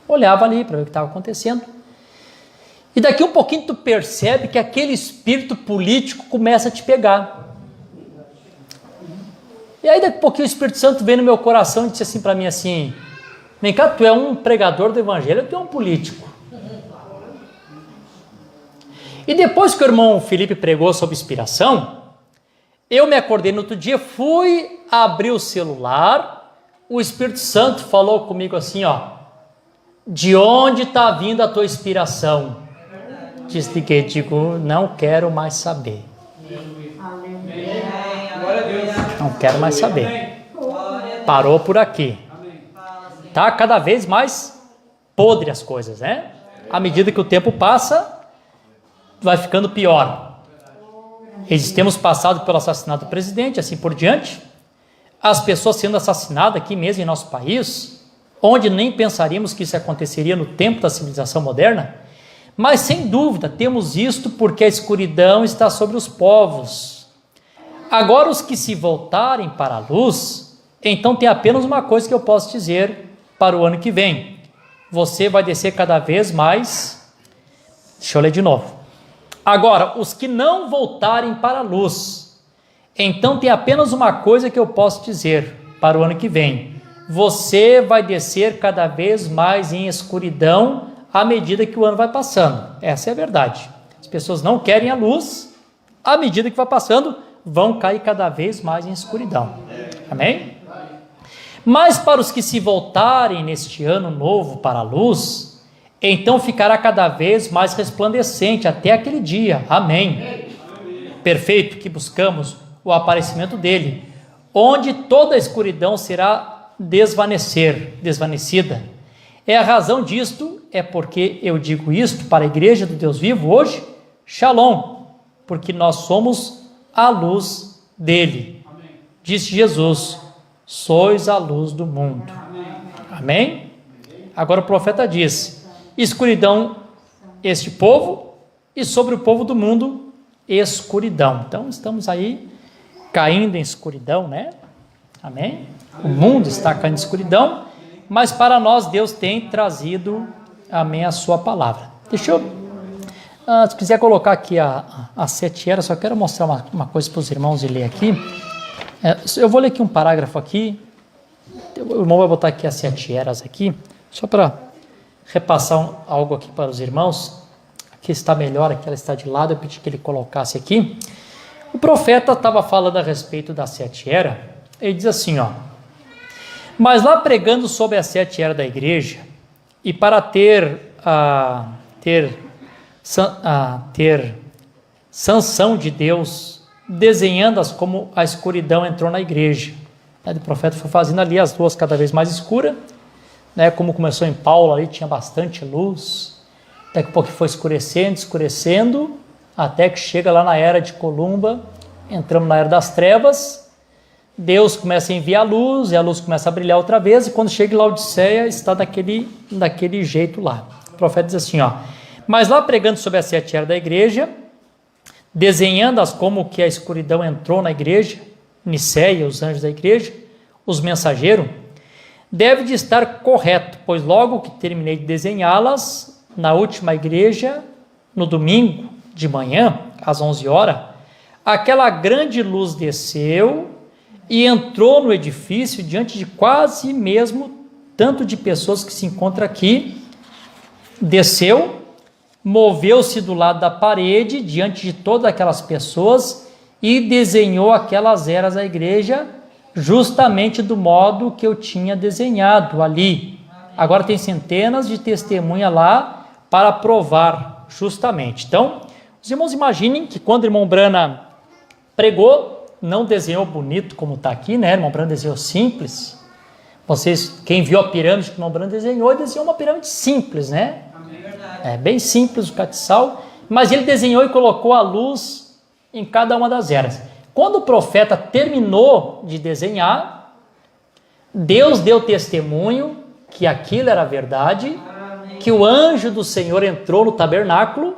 olhava ali para ver o que estava acontecendo. E daqui um pouquinho tu percebe que aquele espírito político começa a te pegar. E aí daqui a pouquinho o Espírito Santo veio no meu coração e disse assim para mim assim, vem cá, tu é um pregador do evangelho, tu é um político. E depois que o irmão Felipe pregou sobre inspiração, eu me acordei no outro dia, fui abrir o celular, o Espírito Santo falou comigo assim, de onde está vindo a tua inspiração? Desliguei, digo, não quero mais saber. Não quero mais saber. Parou por aqui. Tá cada vez mais podre as coisas, né? À medida que o tempo passa, vai ficando pior. Temos passado pelo assassinato do presidente, assim por diante. As pessoas sendo assassinadas aqui mesmo em nosso país, onde nem pensaríamos que isso aconteceria no tempo da civilização moderna. Mas, sem dúvida, temos isto porque a escuridão está sobre os povos. Agora, os que se voltarem para a luz, então tem apenas uma coisa que eu posso dizer para o ano que vem. Você vai descer cada vez mais... Deixa eu ler de novo. Agora, os que não voltarem para a luz, Então tem apenas uma coisa que eu posso dizer para o ano que vem: você vai descer cada vez mais em escuridão à medida que o ano vai passando. Essa é a verdade. As pessoas não querem a luz, à medida que vai passando, vão cair cada vez mais em escuridão. Amém? Mas para os que se voltarem neste ano novo para a luz, então ficará cada vez mais resplandecente até aquele dia. Amém. Perfeito, que buscamos o aparecimento dele, onde toda a escuridão será desvanecida. A razão disto é porque eu digo isto para a igreja do Deus vivo hoje, Shalom, porque nós somos a luz dele. Amém. Disse Jesus: sois a luz do mundo. Amém? Agora o profeta diz: escuridão este povo, e sobre o povo do mundo escuridão. Então estamos aí caindo em escuridão, né? Amém? O mundo está caindo em escuridão, mas para nós Deus tem trazido, amém, a sua palavra. Deixa eu, se quiser colocar aqui as 7 eras, só quero mostrar uma coisa para os irmãos e ler aqui. Eu vou ler aqui um parágrafo aqui, o irmão vai botar aqui as 7 eras aqui, só para repassar algo aqui para os irmãos. Aqui está melhor, aqui ela está de lado, eu pedi que ele colocasse aqui. O profeta estava falando a respeito das 7 eras, ele diz assim, ó: mas lá pregando sobre as 7 eras da igreja, e para ter sanção de Deus, desenhando-as como a escuridão entrou na igreja. O profeta foi fazendo ali as duas cada vez mais escuras, né? Como começou em Paulo, ali tinha bastante luz, até que pouco foi escurecendo, até que chega lá na era de Columba, entramos na era das trevas. Deus começa a enviar a luz, e a luz começa a brilhar outra vez, e quando chega em Laodiceia, está daquele jeito lá. O profeta diz assim, ó: mas lá pregando sobre as 7 eras da igreja, desenhando-as como que a escuridão entrou na igreja, Niceia, os anjos da igreja, os mensageiros, deve de estar correto, pois logo que terminei de desenhá-las, na última igreja, no domingo de manhã, às 11 horas, aquela grande luz desceu e entrou no edifício diante de quase mesmo tanto de pessoas que se encontram aqui. Desceu, moveu-se do lado da parede diante de todas aquelas pessoas e desenhou aquelas eras da igreja justamente do modo que eu tinha desenhado ali. Agora tem centenas de testemunhas lá para provar justamente. Então, os irmãos imaginem que quando o irmão Brana pregou, não desenhou bonito como está aqui, né? O irmão Brana desenhou simples. Vocês, quem viu a pirâmide que o irmão Brana desenhou uma pirâmide simples, né? É bem simples o castiçal, mas ele desenhou e colocou a luz em cada uma das eras. Quando o profeta terminou de desenhar, Deus deu testemunho que aquilo era verdade, que o anjo do Senhor entrou no tabernáculo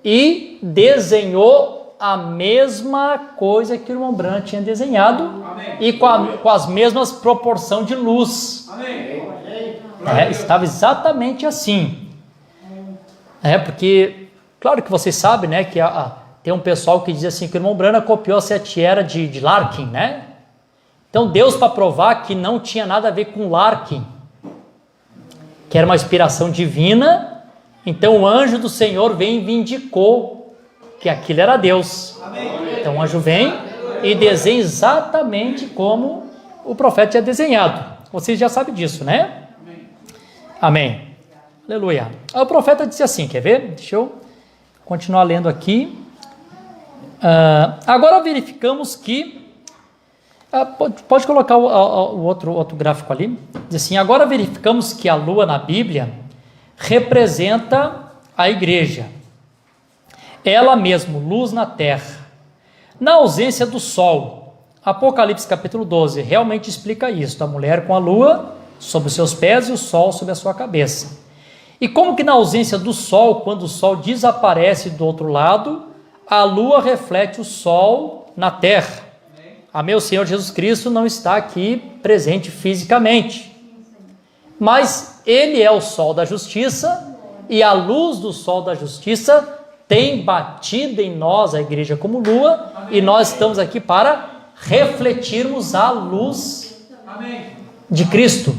e desenhou a mesma coisa que o irmão Branham tinha desenhado. Amém. E com as mesmas proporções de luz. Estava exatamente assim. Porque, claro que vocês sabem, né, que tem um pessoal que diz assim, que o irmão Branham copiou a 7 eras de Larkin, né? Então Deus, para provar que não tinha nada a ver com Larkin, que era uma inspiração divina, então o anjo do Senhor vem e vindicou que aquilo era Deus. Amém. Então o anjo vem e desenha exatamente como o profeta tinha desenhado. Vocês já sabem disso, né? Amém. Aleluia. O profeta disse assim, quer ver? Deixa eu continuar lendo aqui. Agora verificamos que... pode colocar o outro gráfico ali. Diz assim, agora verificamos que a lua na Bíblia representa a igreja. Ela mesmo, luz na terra. Na ausência do sol, Apocalipse capítulo 12 realmente explica isso. A mulher com a lua sobre os seus pés e o sol sobre a sua cabeça. E como que na ausência do sol, quando o sol desaparece do outro lado, a lua reflete o sol na terra. A meu Senhor Jesus Cristo não está aqui presente fisicamente, mas ele é o sol da justiça, e a luz do sol da justiça tem batido em nós, a igreja, como lua, e nós estamos aqui para refletirmos a luz de Cristo.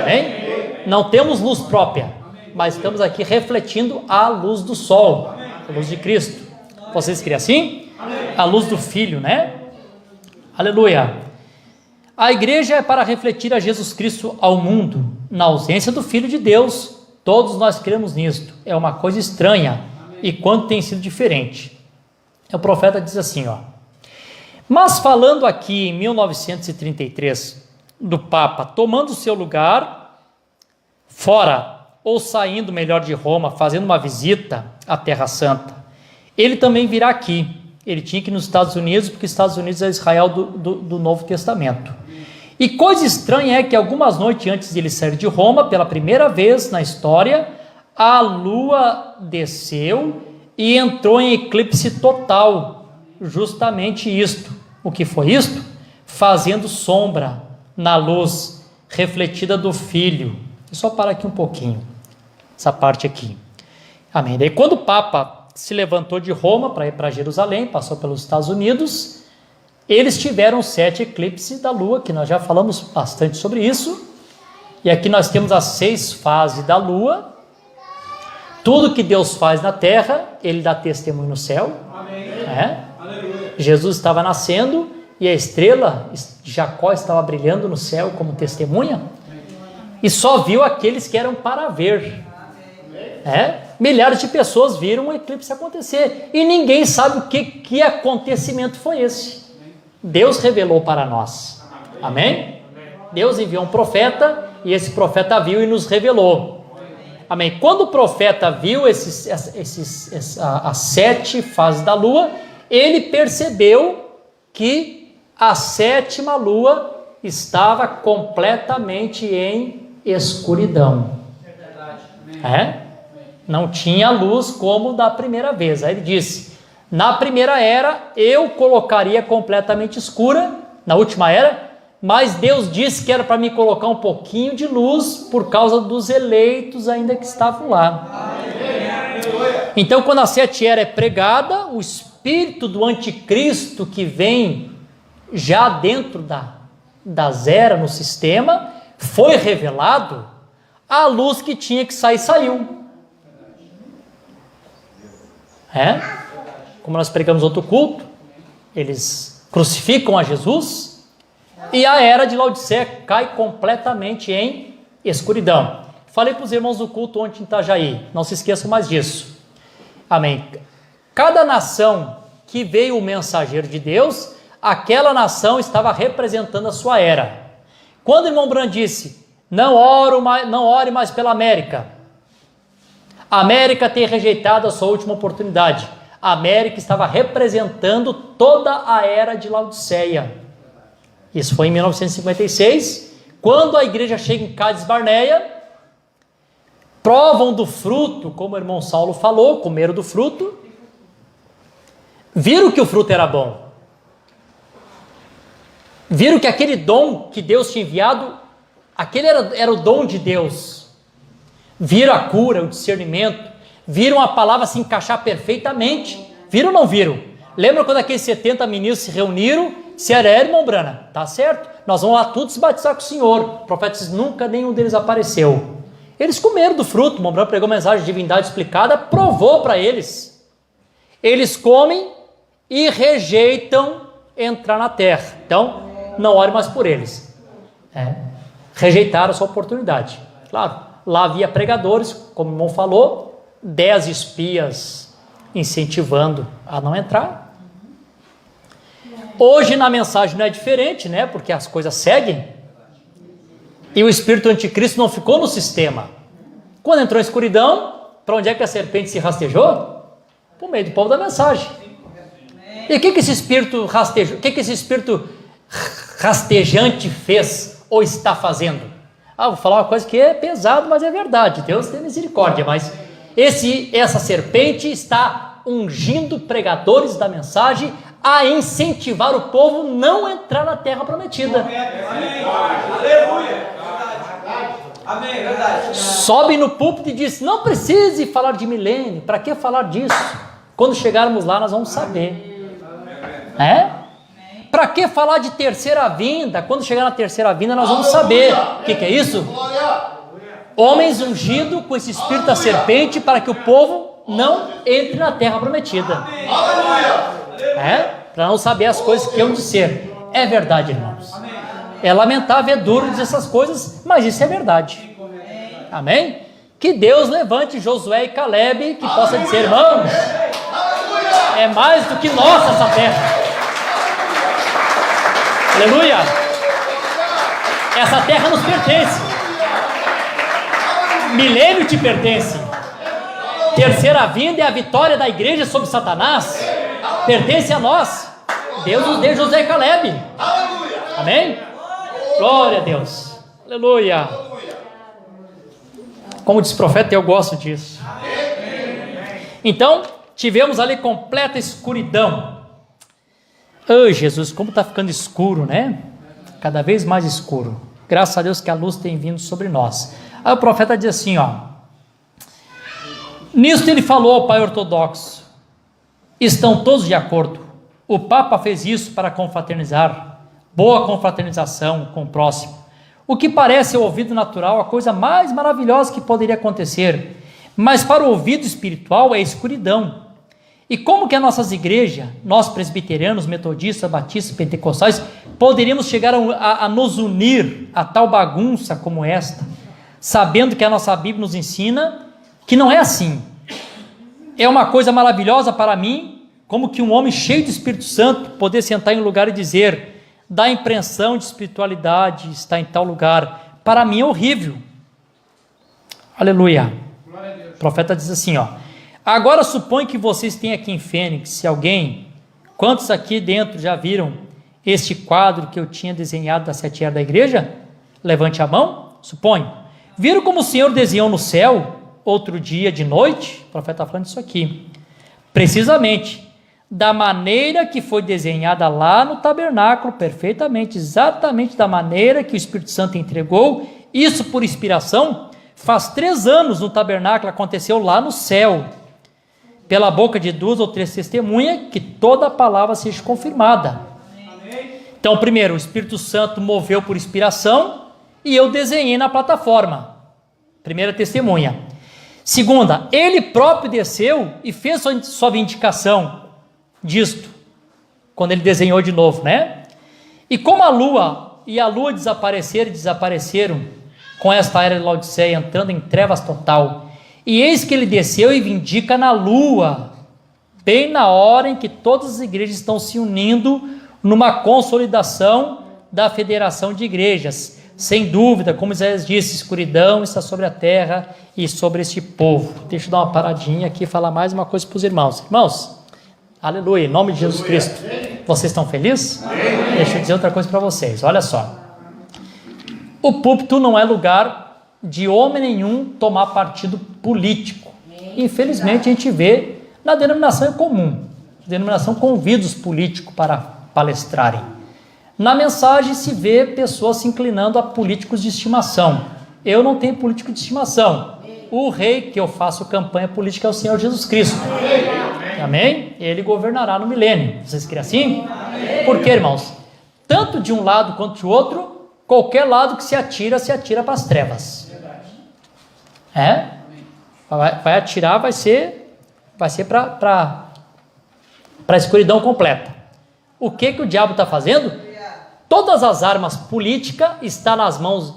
Amém? Não temos luz própria, mas estamos aqui refletindo a luz do sol, a luz de Cristo. Vocês queriam assim? A luz do Filho, né? Aleluia. A igreja é para refletir a Jesus Cristo ao mundo, na ausência do Filho de Deus. Todos nós cremos nisto. É uma coisa estranha, e quanto tem sido diferente. O profeta diz assim, ó: mas falando aqui em 1933 do Papa tomando seu lugar fora, ou saindo melhor de Roma, fazendo uma visita à Terra Santa, ele também virá aqui. Ele tinha que ir nos Estados Unidos, porque os Estados Unidos é Israel do Novo Testamento. E coisa estranha é que algumas noites antes de ele sair de Roma, pela primeira vez na história, a lua desceu e entrou em eclipse total. Justamente isto. O que foi isto? Fazendo sombra na luz refletida do Filho. Só para aqui um pouquinho, essa parte aqui. Amém. Daí quando o Papa se levantou de Roma para ir para Jerusalém, passou pelos Estados Unidos, eles tiveram 7 eclipses da lua, que nós já falamos bastante sobre isso. E aqui nós temos as 6 fases da lua. Tudo que Deus faz na terra, ele dá testemunho no céu. Amém. Jesus estava nascendo e a estrela de Jacó estava brilhando no céu como testemunha. E só viu aqueles que eram para ver. Milhares de pessoas viram o eclipse acontecer. E ninguém sabe que acontecimento foi esse. Deus revelou para nós. Amém? Deus enviou um profeta e esse profeta viu e nos revelou. Amém? Quando o profeta viu as 7 fases da lua, ele percebeu que a 7ª lua estava completamente em escuridão. Não tinha luz como da primeira vez. Aí ele disse: na primeira era eu colocaria completamente escura, na última era, mas Deus disse que era para me colocar um pouquinho de luz por causa dos eleitos ainda que estavam lá. Então, quando a 7ª era é pregada, o espírito do anticristo que vem já dentro das eras no sistema foi revelado, a luz que tinha que sair, saiu. Como nós pregamos outro culto, eles crucificam a Jesus e a era de Laodiceia cai completamente em escuridão. Falei para os irmãos do culto ontem em Itajaí, não se esqueçam mais disso. Amém. Cada nação que veio o mensageiro de Deus, aquela nação estava representando a sua era. Quando o irmão Bran disse: não ore mais pela América, a América tem rejeitado a sua última oportunidade. A América estava representando toda a era de Laodiceia. Isso foi em 1956, quando a igreja chega em Cádiz Barneia, provam do fruto, como o irmão Saulo falou, comeram do fruto, viram que o fruto era bom, viram que aquele dom que Deus tinha enviado, aquele era o dom de Deus. Viram a cura, o discernimento, viram a palavra se encaixar perfeitamente. Viram ou não viram? Lembra quando aqueles 70 meninos se reuniram? Se era irmão Brana, tá certo? Nós vamos lá todos se batizar com o Senhor. O profeta disse: nunca nenhum deles apareceu. Eles comeram do fruto. O irmão Brana pregou mensagem de divindade explicada, provou para eles. Eles comem e rejeitam entrar na terra. Então, não ore mais por eles. Rejeitaram a sua oportunidade. Claro. Lá havia pregadores, como o irmão falou, 10 espias incentivando a não entrar. Hoje na mensagem não é diferente, né? Porque as coisas seguem. E o espírito anticristo não ficou no sistema. Quando entrou em escuridão, para onde é que a serpente se rastejou? Por meio do povo da mensagem. E o que esse espírito rastejou? O que esse espírito rastejante fez ou está fazendo? Vou falar uma coisa que é pesado, mas é verdade. Deus tem misericórdia, mas essa serpente está ungindo pregadores da mensagem a incentivar o povo não entrar na terra prometida. Amém. Aleluia. Amém, verdade. Sobe no púlpito e diz: não precise falar de milênio, para que falar disso? Quando chegarmos lá, nós vamos saber. Para que falar de terceira vinda? Quando chegar na terceira vinda, nós vamos saber. O que é isso? Homens ungidos com esse espírito da serpente para que o povo não entre na terra prometida. Para não saber as coisas que hão de ser. É verdade, irmãos. É lamentável, é duro dizer essas coisas, mas isso é verdade. Amém? Que Deus levante Josué e Caleb, que possa dizer, irmãos, é mais do que nossa essa terra. Aleluia! Essa terra nos pertence. Milênio te pertence. Terceira vinda é a vitória da igreja sobre Satanás. Pertence a nós. Deus nos deu Josué e Caleb. Amém? Glória a Deus. Aleluia. Como diz o profeta, eu gosto disso. Então, tivemos ali completa escuridão. Oh, Jesus, como está ficando escuro, né? Cada vez mais escuro. Graças a Deus que a luz tem vindo sobre nós. Aí o profeta diz assim, nisto ele falou ao pai ortodoxo, estão todos de acordo. O Papa fez isso para confraternizar, boa confraternização com o próximo. O que parece ao ouvido natural a coisa mais maravilhosa que poderia acontecer, mas para o ouvido espiritual é escuridão. E como que as nossas igrejas, nós presbiterianos, metodistas, batistas, pentecostais, poderíamos chegar a nos unir a tal bagunça como esta, sabendo que a nossa Bíblia nos ensina que não é assim. É uma coisa maravilhosa para mim, como que um homem cheio de Espírito Santo poder sentar em um lugar e dizer, dá a impressão de espiritualidade, está em tal lugar. Para mim é horrível. Aleluia. O profeta diz assim, agora suponho que vocês têm aqui em Fênix, se alguém, quantos aqui dentro já viram este quadro que eu tinha desenhado das 7 eras da igreja? Levante a mão, suponho. Viram como o Senhor desenhou no céu, outro dia de noite? O profeta está falando isso aqui. Precisamente, da maneira que foi desenhada lá no tabernáculo, perfeitamente, exatamente da maneira que o Espírito Santo entregou, isso por inspiração, faz 3 anos no tabernáculo, aconteceu lá no céu, pela boca de 2 ou 3 testemunhas, que toda a palavra seja confirmada. Então, primeiro, o Espírito Santo moveu por inspiração, e eu desenhei na plataforma, primeira testemunha. Segunda, ele próprio desceu e fez sua vindicação disto, quando ele desenhou de novo, né? E como a lua desapareceram com esta era de Laodiceia, entrando em trevas total, e eis que ele desceu e vindica na lua, bem na hora em que todas as igrejas estão se unindo numa consolidação da federação de igrejas. Sem dúvida, como Isaías disse, escuridão está sobre a terra e sobre este povo. Deixa eu dar uma paradinha aqui e falar mais uma coisa para os irmãos. Irmãos, aleluia, em nome de Jesus Cristo. Vocês estão felizes? Deixa eu dizer outra coisa para vocês, olha só. O púlpito não é lugar de homem nenhum tomar partido político. Infelizmente a gente vê na denominação comum. A denominação convida os políticos para palestrarem. Na mensagem se vê pessoas se inclinando a políticos de estimação. Eu não tenho político de estimação. O rei que eu faço campanha política é o Senhor Jesus Cristo. Amém? Ele governará no milênio. Vocês querem assim? Porque, irmãos, tanto de um lado quanto de outro, qualquer lado que se atira para as trevas. Vai atirar, vai ser para a escuridão completa. O que o diabo está fazendo? Todas as armas políticas estão nas mãos,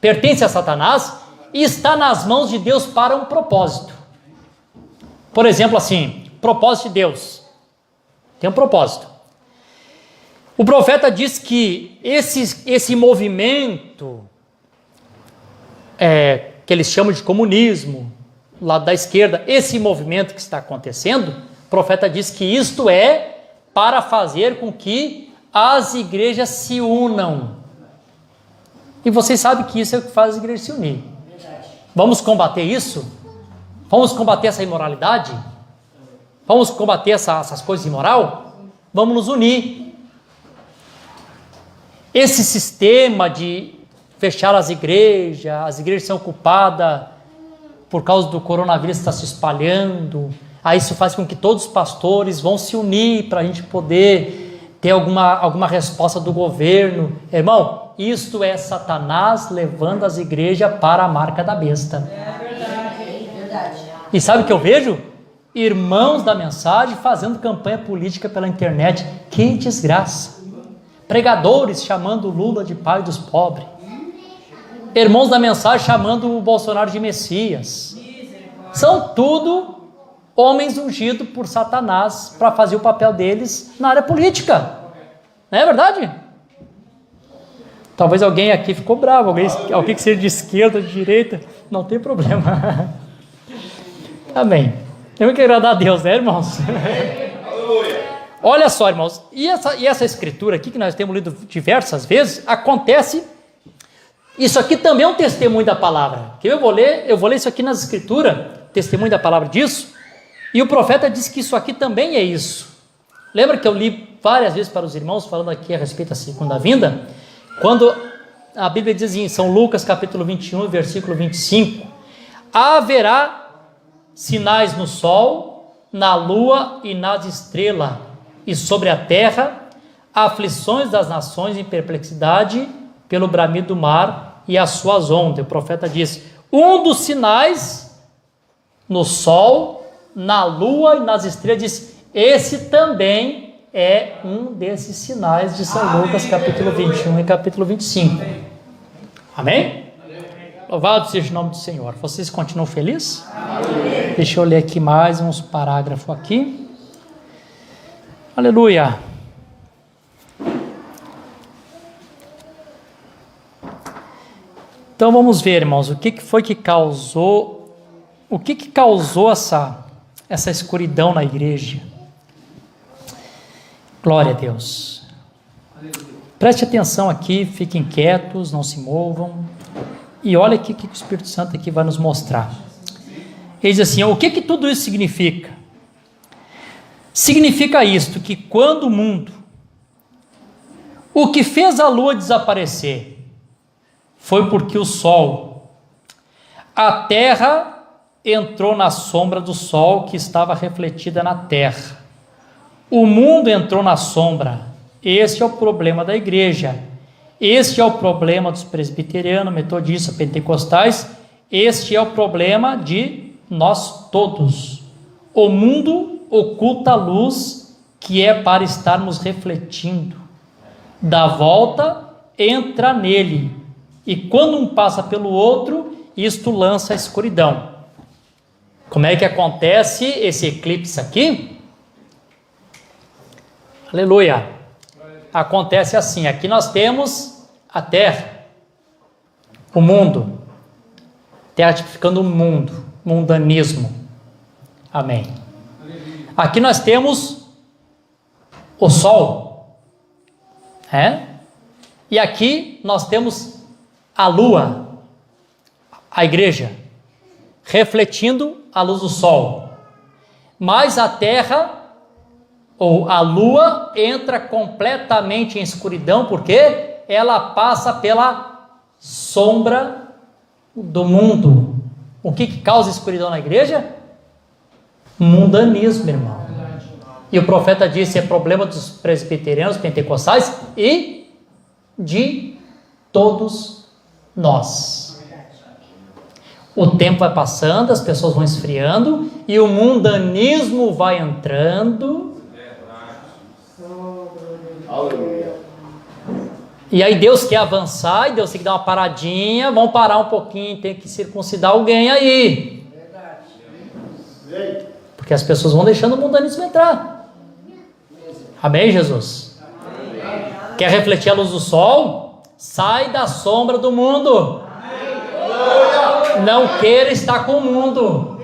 pertencem a Satanás e está nas mãos de Deus para um propósito. Por exemplo, assim, propósito de Deus. Tem um propósito. O profeta diz que esse movimento, que eles chamam de comunismo, lado da esquerda, esse movimento que está acontecendo, o profeta diz que isto é para fazer com que as igrejas se unam. E vocês sabem que isso é o que faz as igrejas se unir. Vamos combater isso? Vamos combater essa imoralidade? Vamos combater essas coisas imoral? Vamos nos unir. Esse sistema de fechar as igrejas são culpadas por causa do coronavírus que está se espalhando, Aí isso faz com que todos os pastores vão se unir para a gente poder ter alguma resposta do governo. Irmão, isto é Satanás levando as igrejas para a marca da besta. E sabe o que eu vejo? Irmãos da mensagem fazendo campanha política pela internet. Que desgraça. Pregadores chamando Lula de pai dos pobres. Irmãos da mensagem chamando o Bolsonaro de Messias. São tudo homens ungidos por Satanás para fazer o papel deles na área política. Não é verdade? Talvez alguém aqui ficou bravo, alguém que seja de esquerda, de direita, não tem problema. Amém. Temos que agradar a Deus, né, irmãos? Olha só, irmãos, e essa escritura aqui que nós temos lido diversas vezes, acontece, isso aqui também é um testemunho da palavra. Eu vou ler isso aqui nas escrituras, testemunho da palavra disso, e o profeta diz que isso aqui também é isso. Lembra que eu li várias vezes para os irmãos, falando aqui a respeito da segunda vinda, quando a Bíblia diz em São Lucas capítulo 21, versículo 25, haverá sinais no sol, na lua e nas estrelas, e sobre a terra, aflições das nações em perplexidade pelo bramido do mar e as suas ondas. O profeta diz, um dos sinais no sol, na lua e nas estrelas, diz, esse também é um desses sinais de São Lucas capítulo 21 e capítulo 25. Amém? Louvado seja o nome do Senhor. Vocês continuam felizes? Amém. Deixa eu ler aqui mais uns parágrafos aqui. Aleluia. Então vamos ver, irmãos, o que foi que causou, essa escuridão na igreja. Glória a Deus. Preste atenção aqui, fiquem quietos, não se movam. E olha aqui o que o Espírito Santo aqui vai nos mostrar. Ele diz assim, o que tudo isso significa? Significa isto, que quando o mundo, o que fez a lua desaparecer, foi porque o sol, a terra entrou na sombra do sol que estava refletida na terra. O mundo entrou na sombra. Este é o problema da igreja. Este é o problema dos presbiterianos, metodistas, pentecostais. Este é o problema de nós todos. O mundo oculta a luz que é para estarmos refletindo. Dá volta, entra nele. E quando um passa pelo outro, isto lança a escuridão. Como é que acontece esse eclipse aqui? Aleluia. Acontece assim, aqui nós temos a terra, o mundo. Terra tipificando o mundo, mundanismo. Amém. Aqui nós temos o sol, e aqui nós temos a lua, a igreja, refletindo a luz do sol. Mas a terra, ou a lua, entra completamente em escuridão, porque ela passa pela sombra do mundo. O que causa escuridão na igreja? Mundanismo, irmão. E o profeta disse, é problema dos presbiterianos, pentecostais e de todos nós. O tempo vai passando, as pessoas vão esfriando e o mundanismo vai entrando. E aí Deus quer avançar e Deus tem que dar uma paradinha, vamos parar um pouquinho, tem que circuncidar alguém aí. Porque as pessoas vão deixando o mundanismo entrar. Amém, Jesus? Amém. Quer refletir a luz do sol? Sai da sombra do mundo. Amém. Não queira estar com o mundo.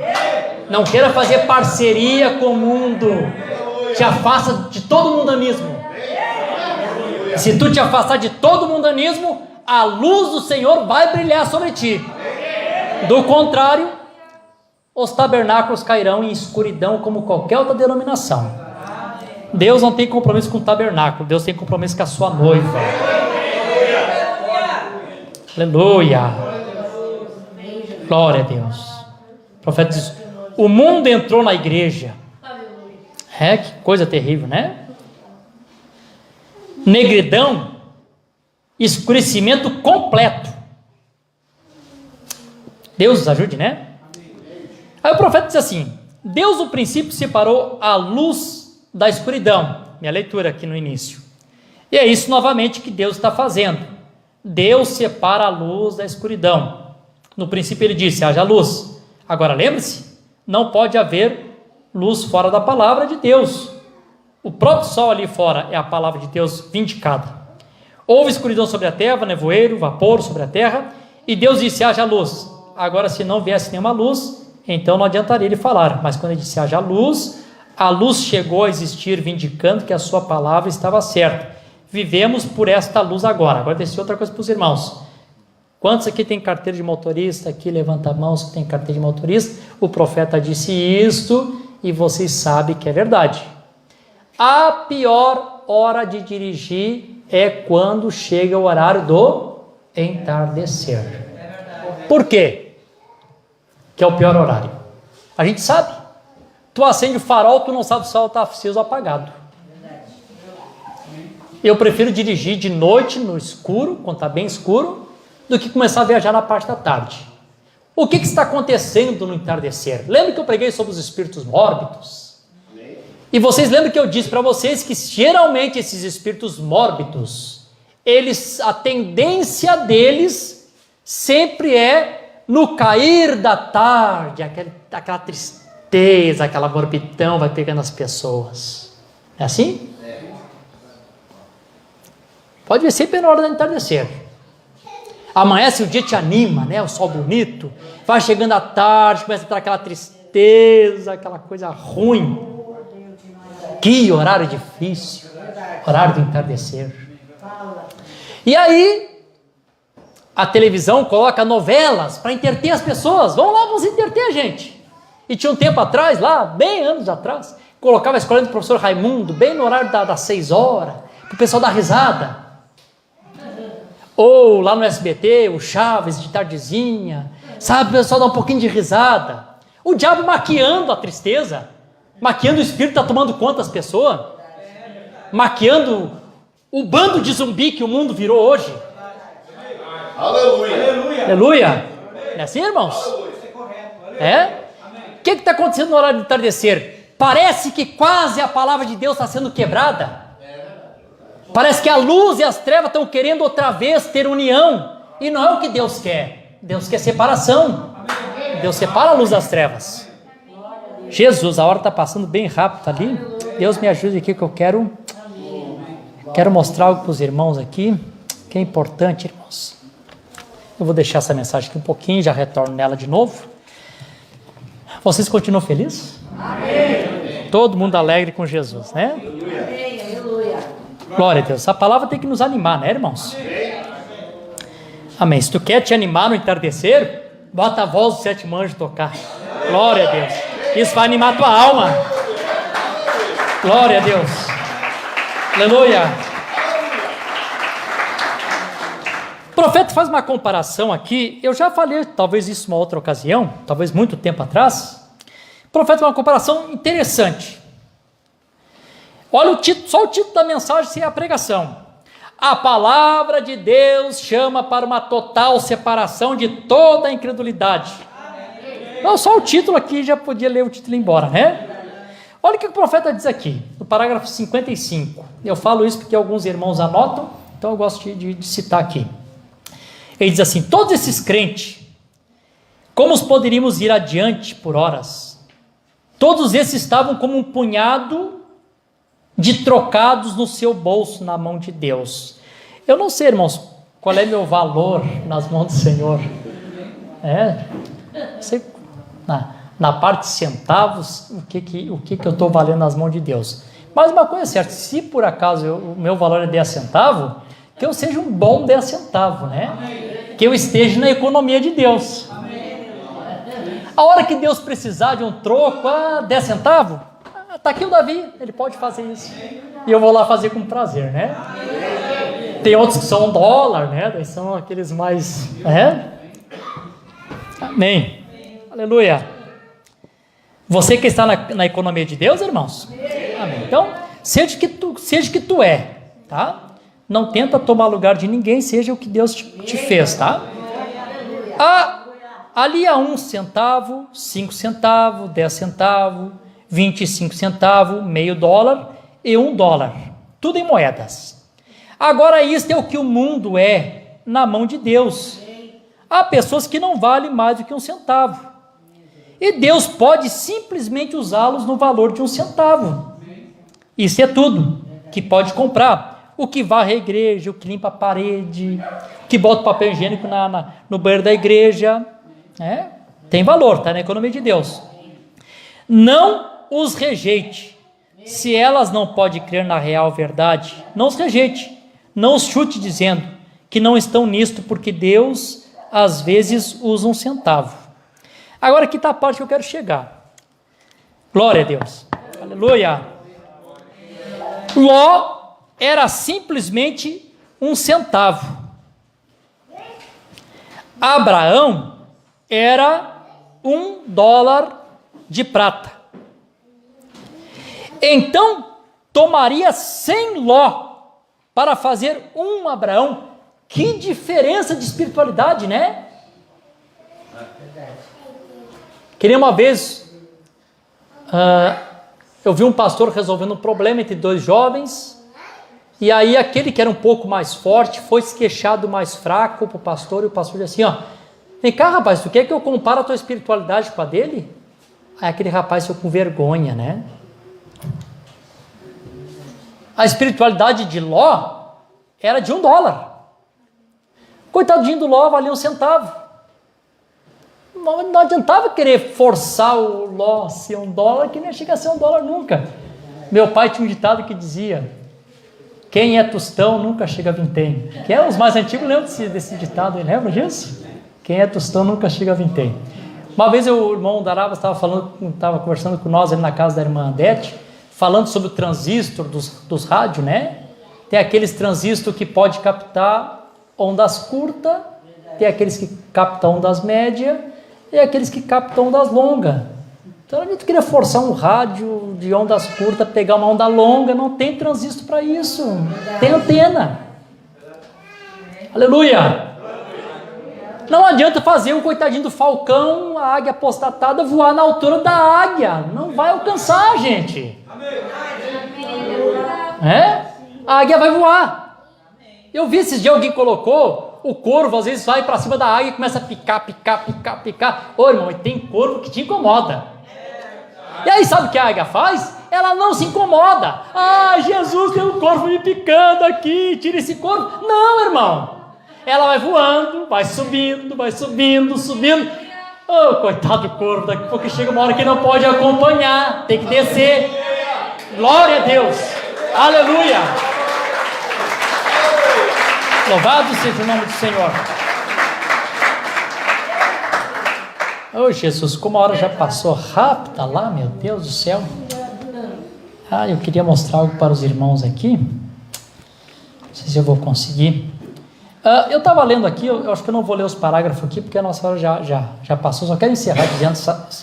Não queira fazer parceria com o mundo. Te afasta de todo o mundanismo. Se tu te afastar de todo o mundanismo, a luz do Senhor vai brilhar sobre ti. Do contrário, os tabernáculos cairão em escuridão como qualquer outra denominação. Deus não tem compromisso com o tabernáculo, Deus tem compromisso com a sua noiva. Aleluia. Glória a Deus. O profeta diz, O mundo entrou na igreja. Que coisa terrível, né? Negridão, escurecimento completo. Deus nos ajude, né? Aí o profeta diz assim: Deus no princípio separou a luz da escuridão. Minha leitura aqui no início. E é isso novamente que Deus está fazendo. Deus separa a luz da escuridão. No princípio ele disse: haja luz. Agora lembre-se, não pode haver luz fora da palavra de Deus. O próprio sol ali fora é a palavra de Deus vindicada. Houve escuridão sobre a terra, nevoeiro, vapor sobre a terra, e Deus disse: haja luz. Agora, se não viesse nenhuma luz, então não adiantaria ele falar. Mas quando ele disse haja luz, a luz chegou a existir, vindicando que a sua palavra estava certa. Vivemos por esta luz agora. Agora deixa outra coisa para os irmãos. Quantos aqui tem carteira de motorista? Aqui levanta a mão se tem carteira de motorista. O profeta disse isto e vocês sabem que é verdade. A pior hora de dirigir é quando chega o horário do entardecer. Por quê? Que é o pior horário. A gente sabe. Tu acende o farol, tu não sabe se o sol está aceso ou apagado. Eu prefiro dirigir de noite no escuro, quando está bem escuro, do que começar a viajar na parte da tarde. O que está acontecendo no entardecer? Lembra que eu preguei sobre os espíritos mórbidos? E vocês lembram que eu disse para vocês que geralmente esses espíritos mórbidos, a tendência deles sempre é no cair da tarde, aquela tristeza, aquela morbidão vai pegando as pessoas. É assim? Pode ver sempre na hora do entardecer. Amanhece, o dia te anima, né? O sol bonito. Vai chegando a tarde, começa a entrar aquela tristeza, aquela coisa ruim. Que horário difícil. Horário do entardecer. E aí, a televisão coloca novelas para entreter as pessoas. Vamos lá, vamos entreter a gente. E tinha um tempo atrás, lá, bem anos atrás, colocava a escola do professor Raimundo, bem no horário das 6 horas, para o pessoal dar risada. Ou lá no SBT, o Chaves de tardezinha, sabe, o pessoal dá um pouquinho de risada. O diabo maquiando a tristeza, maquiando o espírito que está tomando conta das pessoas, maquiando o bando de zumbi que o mundo virou hoje. Aleluia. Aleluia. Aleluia. É assim, irmãos? É? O que está acontecendo no horário de entardecer? Parece que quase a palavra de Deus está sendo quebrada. Parece que a luz e as trevas estão querendo outra vez ter união. E não é o que Deus quer. Deus quer separação. Deus separa a luz das trevas. Jesus, a hora está passando bem rápido ali. Deus me ajude aqui que eu quero mostrar algo para os irmãos aqui, que é importante, irmãos. Eu vou deixar essa mensagem aqui um pouquinho, já retorno nela de novo. Vocês continuam felizes? Amém. Todo mundo alegre com Jesus, né? Amém, aleluia. Glória a Deus. Essa palavra tem que nos animar, né, irmãos? Amém. Se tu quer te animar no entardecer, bota a voz do sétimo anjo tocar. Glória a Deus. Isso vai animar a tua alma. Glória a Deus. Aleluia. O profeta faz uma comparação aqui. Eu já falei, talvez isso uma outra ocasião, talvez muito tempo atrás. O profeta faz uma comparação interessante. Olha o título, só o título da mensagem, sem a pregação. A palavra de Deus chama para uma total separação de toda a incredulidade. Não, só o título aqui, já podia ler o título e ir embora, né? Olha o que o profeta diz aqui, no parágrafo 55. Eu falo isso porque alguns irmãos anotam, então eu gosto de citar aqui. Ele diz assim: todos esses crentes, como os poderíamos ir adiante por horas? Todos esses estavam como um punhado de trocados no seu bolso, na mão de Deus. Eu não sei, irmãos, qual é meu valor nas mãos do Senhor. Sei, na parte de centavos, o que eu estou valendo nas mãos de Deus. Mas uma coisa é certa, se por acaso o meu valor é 10 centavos, que eu seja um bom 10 centavos, né? Que eu esteja na economia de Deus. A hora que Deus precisar de um troco, 10 centavos, está aqui o Davi, ele pode fazer isso. E eu vou lá fazer com prazer, né? Tem outros que são dólar, né? Daí são aqueles mais... Amém. Aleluia. Você que está na economia de Deus, irmãos? Amém. Então, seja que tu é, tá? Não tenta tomar lugar de ninguém, seja o que Deus te fez, tá? Ali há 1 centavo, 5 centavos, 10 centavos, 25 centavos, meio dólar e $1. Tudo em moedas. Agora, isto é o que o mundo é na mão de Deus. Há pessoas que não valem mais do que 1 centavo. E Deus pode simplesmente usá-los no valor de 1 centavo. Isso é tudo que pode comprar. O que varre a igreja, o que limpa a parede, o que bota papel higiênico no banheiro da igreja. Tem valor, está na economia de Deus. Não os rejeite. Se elas não podem crer na real verdade, não os rejeite. Não os chute dizendo que não estão nisto, porque Deus às vezes usa 1 centavo. Agora aqui está a parte que eu quero chegar. Glória a Deus. Aleluia. Ló era simplesmente 1 centavo. Abraão era $1 de prata. Então, tomaria 100 Ló para fazer 1 Abraão. Que diferença de espiritualidade, né? Queria uma vez, eu vi um pastor resolvendo um problema entre 2 jovens, e aí aquele que era um pouco mais forte foi se queixar do mais fraco para o pastor, e o pastor disse assim, vem cá, rapaz, tu quer que eu compare a tua espiritualidade com a dele? Aí aquele rapaz ficou com vergonha, né? A espiritualidade de Ló era de $1. Coitadinho do Ló, valia 1 centavo. Não adiantava querer forçar o Ló a ser $1, que nem chega a ser $1 nunca. Meu pai tinha um ditado que dizia, quem é tostão nunca chega a vintém. Quem é os mais antigos lembram desse ditado, lembra disso? Quem é tostão nunca chega a vintém. Uma vez o irmão Darabas estava conversando com nós ali na casa da irmã Andete, falando sobre o transistor dos rádios, né? Tem aqueles transistores que pode captar ondas curtas, tem aqueles que captam ondas médias e aqueles que captam ondas longas. Então a gente queria forçar um rádio de ondas curtas, pegar uma onda longa, não tem transistor para isso, tem antena. Aleluia! Não adianta fazer um coitadinho do falcão, a águia apostatada, voar na altura da águia, não vai alcançar, gente. A águia vai voar. Eu vi esses dias alguém colocou, o corvo às vezes vai para cima da águia e começa a picar. Ô irmão, tem corvo que te incomoda. E aí sabe o que a águia faz? Ela não se incomoda. Jesus, tem um corvo me picando aqui, tira esse corvo. Não, irmão. Ela vai voando, vai subindo. Coitado do corvo, daqui a pouco chega uma hora que não pode acompanhar, tem que descer. Glória a Deus. Aleluia. Louvado seja o nome do Senhor. Jesus, como a hora já passou rápida lá, meu Deus do céu. Eu queria mostrar algo para os irmãos aqui. Não sei se eu vou conseguir. Eu estava lendo aqui, eu acho que eu não vou ler os parágrafos aqui, porque a nossa hora já passou. Só quero encerrar dizendo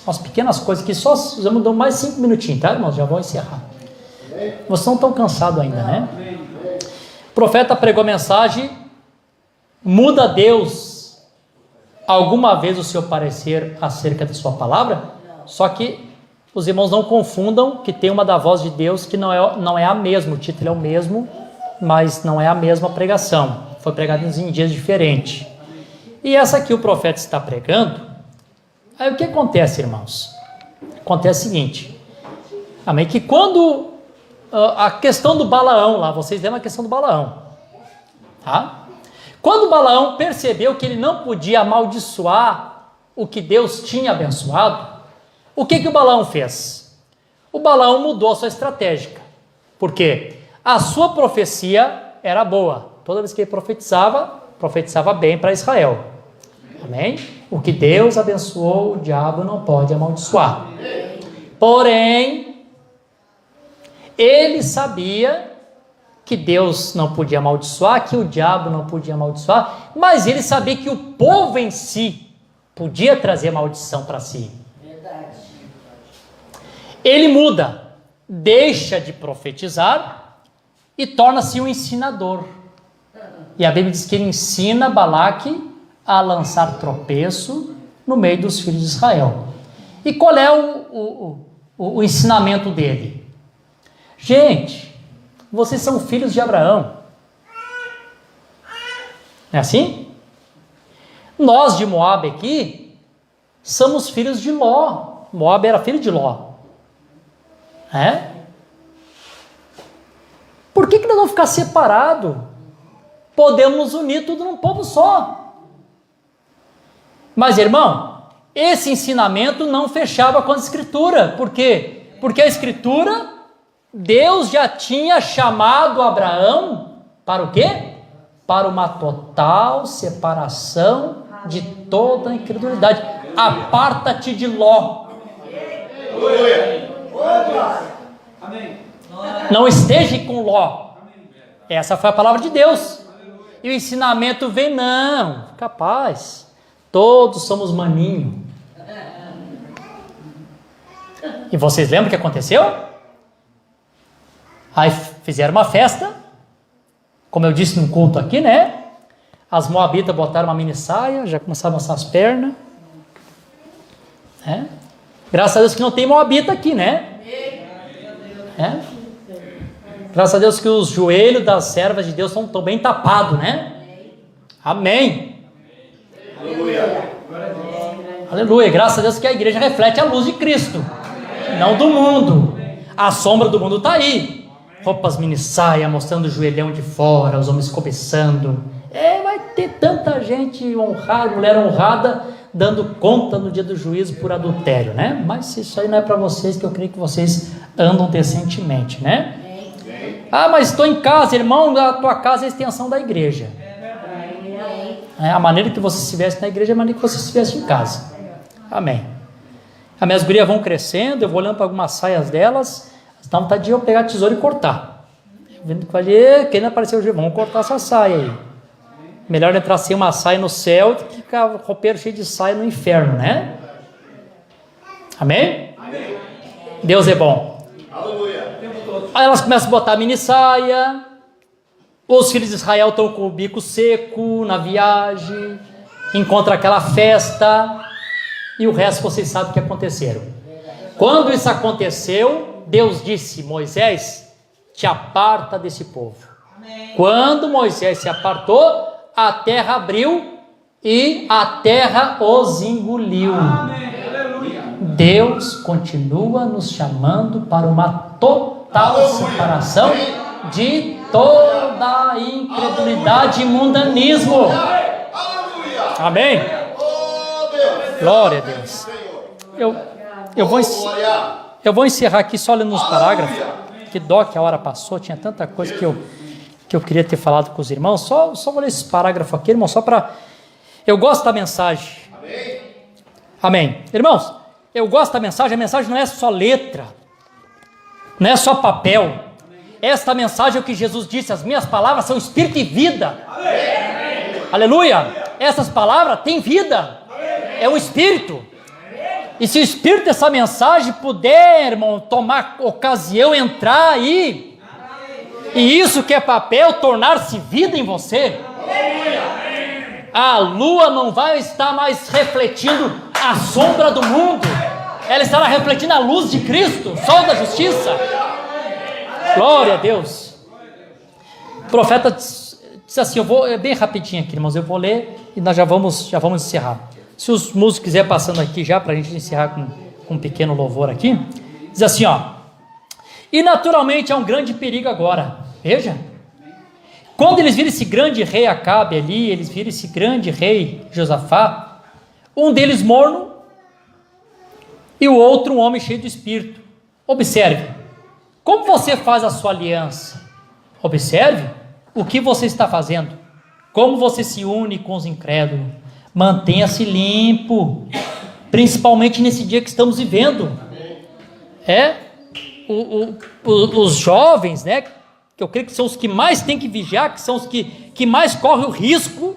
umas pequenas coisas que só usamos dar mais 5 minutinhos, tá, irmãos? Já vou encerrar. Vocês não estão cansados ainda, né? O profeta pregou a mensagem, muda Deus alguma vez o seu parecer acerca da sua palavra? Só que os irmãos não confundam que tem uma da voz de Deus que não é a mesma, o título é o mesmo, mas não é a mesma pregação. Foi pregado em dias diferentes. E essa aqui o profeta está pregando. Aí o que acontece, irmãos? Acontece o seguinte. Amém? Que quando a questão do Balaão lá, vocês lembram a questão do Balaão, tá? Quando Balaão percebeu que ele não podia amaldiçoar o que Deus tinha abençoado, o que o Balaão fez? O Balaão mudou a sua estratégia. Por quê? A sua profecia era boa. Toda vez que ele profetizava bem para Israel. Amém? O que Deus abençoou, o diabo não pode amaldiçoar. Porém, ele sabia que Deus não podia amaldiçoar, que o diabo não podia amaldiçoar, mas ele sabia que o povo em si podia trazer maldição para si. ele muda, deixa de profetizar e torna-se um ensinador. E a Bíblia diz que ele ensina Balaque a lançar tropeço no meio dos filhos de Israel. E qual é o ensinamento dele? Gente, vocês são filhos de Abraão. Não é assim? Nós de Moabe aqui somos filhos de Ló. Moabe era filho de Ló. Por que nós vamos ficar separados? Podemos nos unir tudo num povo só. Mas, irmão, esse ensinamento não fechava com a Escritura. Por quê? Porque a Escritura, Deus já tinha chamado Abraão para o quê? Para uma total separação de toda a incredulidade. Aparta-te de Ló. Não esteja com Ló. Essa foi a palavra de Deus. E o ensinamento vem, não, capaz. Todos somos maninho. E vocês lembram o que aconteceu? Aí fizeram uma festa, como eu disse num culto aqui, né? As moabitas botaram uma mini saia, já começaram a lançar as pernas. Graças a Deus que não tem moabita aqui, né? Graças a Deus que os joelhos das servas de Deus estão bem tapados, né? Amém. Aleluia. Graças a Deus que a igreja reflete a luz de Cristo, não do mundo. A sombra do mundo está aí. Roupas mini saia, mostrando o joelhão de fora, os homens cobiçando. Vai ter tanta gente honrada, mulher honrada, dando conta no dia do juízo por adultério, né? Mas isso aí não é para vocês, que eu creio que vocês andam decentemente, né? Mas estou em casa, irmão, a tua casa é a extensão da igreja. A maneira que você se veste na igreja é a maneira que você se veste em casa. Amém. As minhas gurias vão crescendo, eu vou olhando para algumas saias delas, dá vontade de eu pegar a tesoura e cortar. Vendo que vai dizer, querendo aparecer hoje, vamos cortar essa saia aí. Melhor entrar sem uma saia no céu do que ficar roupeiro cheio de saia no inferno, né? Amém? Amém. Deus é bom. Aleluia. Aí elas começam a botar a mini saia, os filhos de Israel estão com o bico seco na viagem, encontram aquela festa, e o resto vocês sabem o que aconteceram. Quando isso aconteceu, Deus disse: Moisés, te aparta desse povo. Amém. Quando Moisés se apartou, a terra abriu e a terra os engoliu. Amém. Deus continua nos chamando para uma total separação de toda a incredulidade e mundanismo. Amém? Glória a Deus. Eu vou encerrar aqui só lendo uns parágrafos. Que dó que a hora passou, tinha tanta coisa que eu queria ter falado com os irmãos. Só vou ler esse parágrafo aqui, irmão, só para... Eu gosto da mensagem. Amém. Irmãos, eu gosto da mensagem. A mensagem não é só letra, não é só papel. Esta mensagem é o que Jesus disse: as minhas palavras são espírito e vida. Amém. Aleluia. Essas palavras têm vida. É o espírito. E se o espírito dessa mensagem puder, irmão, tomar ocasião, entrar aí, e isso que é papel tornar-se vida em você, a lua não vai estar mais refletindo a sombra do mundo, ela estará refletindo a luz de Cristo, o sol da justiça. Glória a Deus. O profeta disse assim, eu vou, bem rapidinho aqui, irmãos, eu vou ler e nós já vamos encerrar. Se os músicos quiserem passando aqui já, para a gente encerrar com um pequeno louvor aqui, diz assim, e naturalmente há um grande perigo agora, veja, quando eles viram esse grande rei Acabe ali, eles viram esse grande rei Josafá, um deles morno e o outro um homem cheio de espírito. Observe, como você faz a sua aliança? Observe o que você está fazendo, como você se une com os incrédulos. Mantenha-se limpo, principalmente nesse dia que estamos vivendo. Os jovens, né, que eu creio que são os que mais têm que vigiar, que são os que mais correm o risco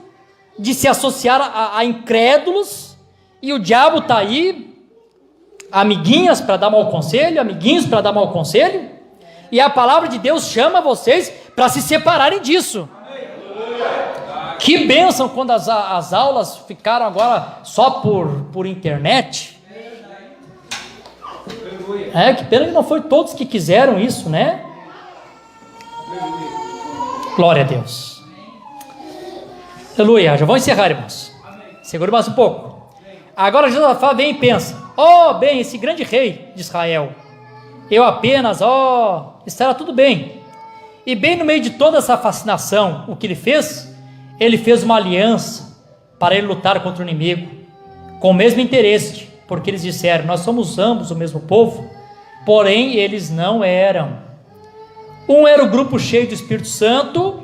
de se associar a incrédulos, e o diabo está aí amiguinhas para dar mau conselho, amiguinhos para dar mau conselho, e a palavra de Deus chama vocês para se separarem disso. Que bênção quando as aulas ficaram agora só por internet. Que pena que não foi todos que quiseram isso, né? Glória a Deus. Aleluia. Já vou encerrar, irmãos. Segura mais um pouco. Agora Josafá vem e pensa: bem, esse grande rei de Israel, eu apenas, estará tudo bem. E bem no meio de toda essa fascinação, o que ele fez? Ele fez uma aliança para ele lutar contra o inimigo, com o mesmo interesse, porque eles disseram: nós somos ambos o mesmo povo, porém eles não eram. Um era o grupo cheio do Espírito Santo,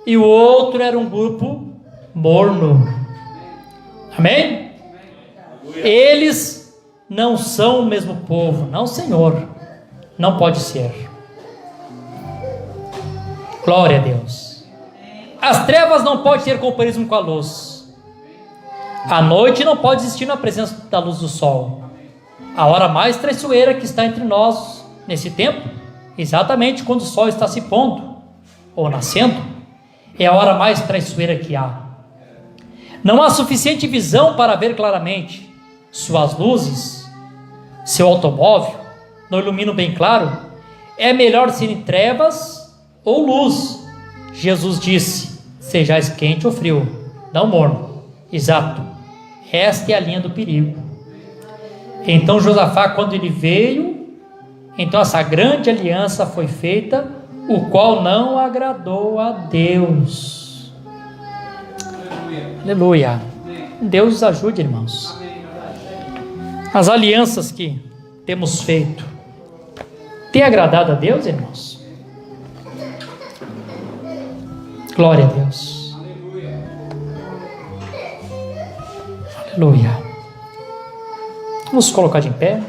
e o outro era um grupo morno. Amém? Eles não são o mesmo povo. Não, Senhor, não pode ser. Glória a Deus. As trevas não podem ter companheirismo com a luz. A noite não pode existir na presença da luz do sol. A hora mais traiçoeira que está entre nós nesse tempo, exatamente quando o sol está se pondo ou nascendo, é a hora mais traiçoeira que há. Não há suficiente visão para ver claramente. Suas luzes, seu automóvel não iluminam bem claro. É melhor ser em trevas ou luz. Jesus disse: sejais quente ou frio, não morno. Exato, esta é a linha do perigo. Então Josafá, quando ele veio, então essa grande aliança foi feita, o qual não agradou a Deus. Aleluia. Deus nos ajude, irmãos. As alianças que temos feito tem agradado a Deus, irmãos? Glória a Deus. Aleluia. Vamos colocar de pé.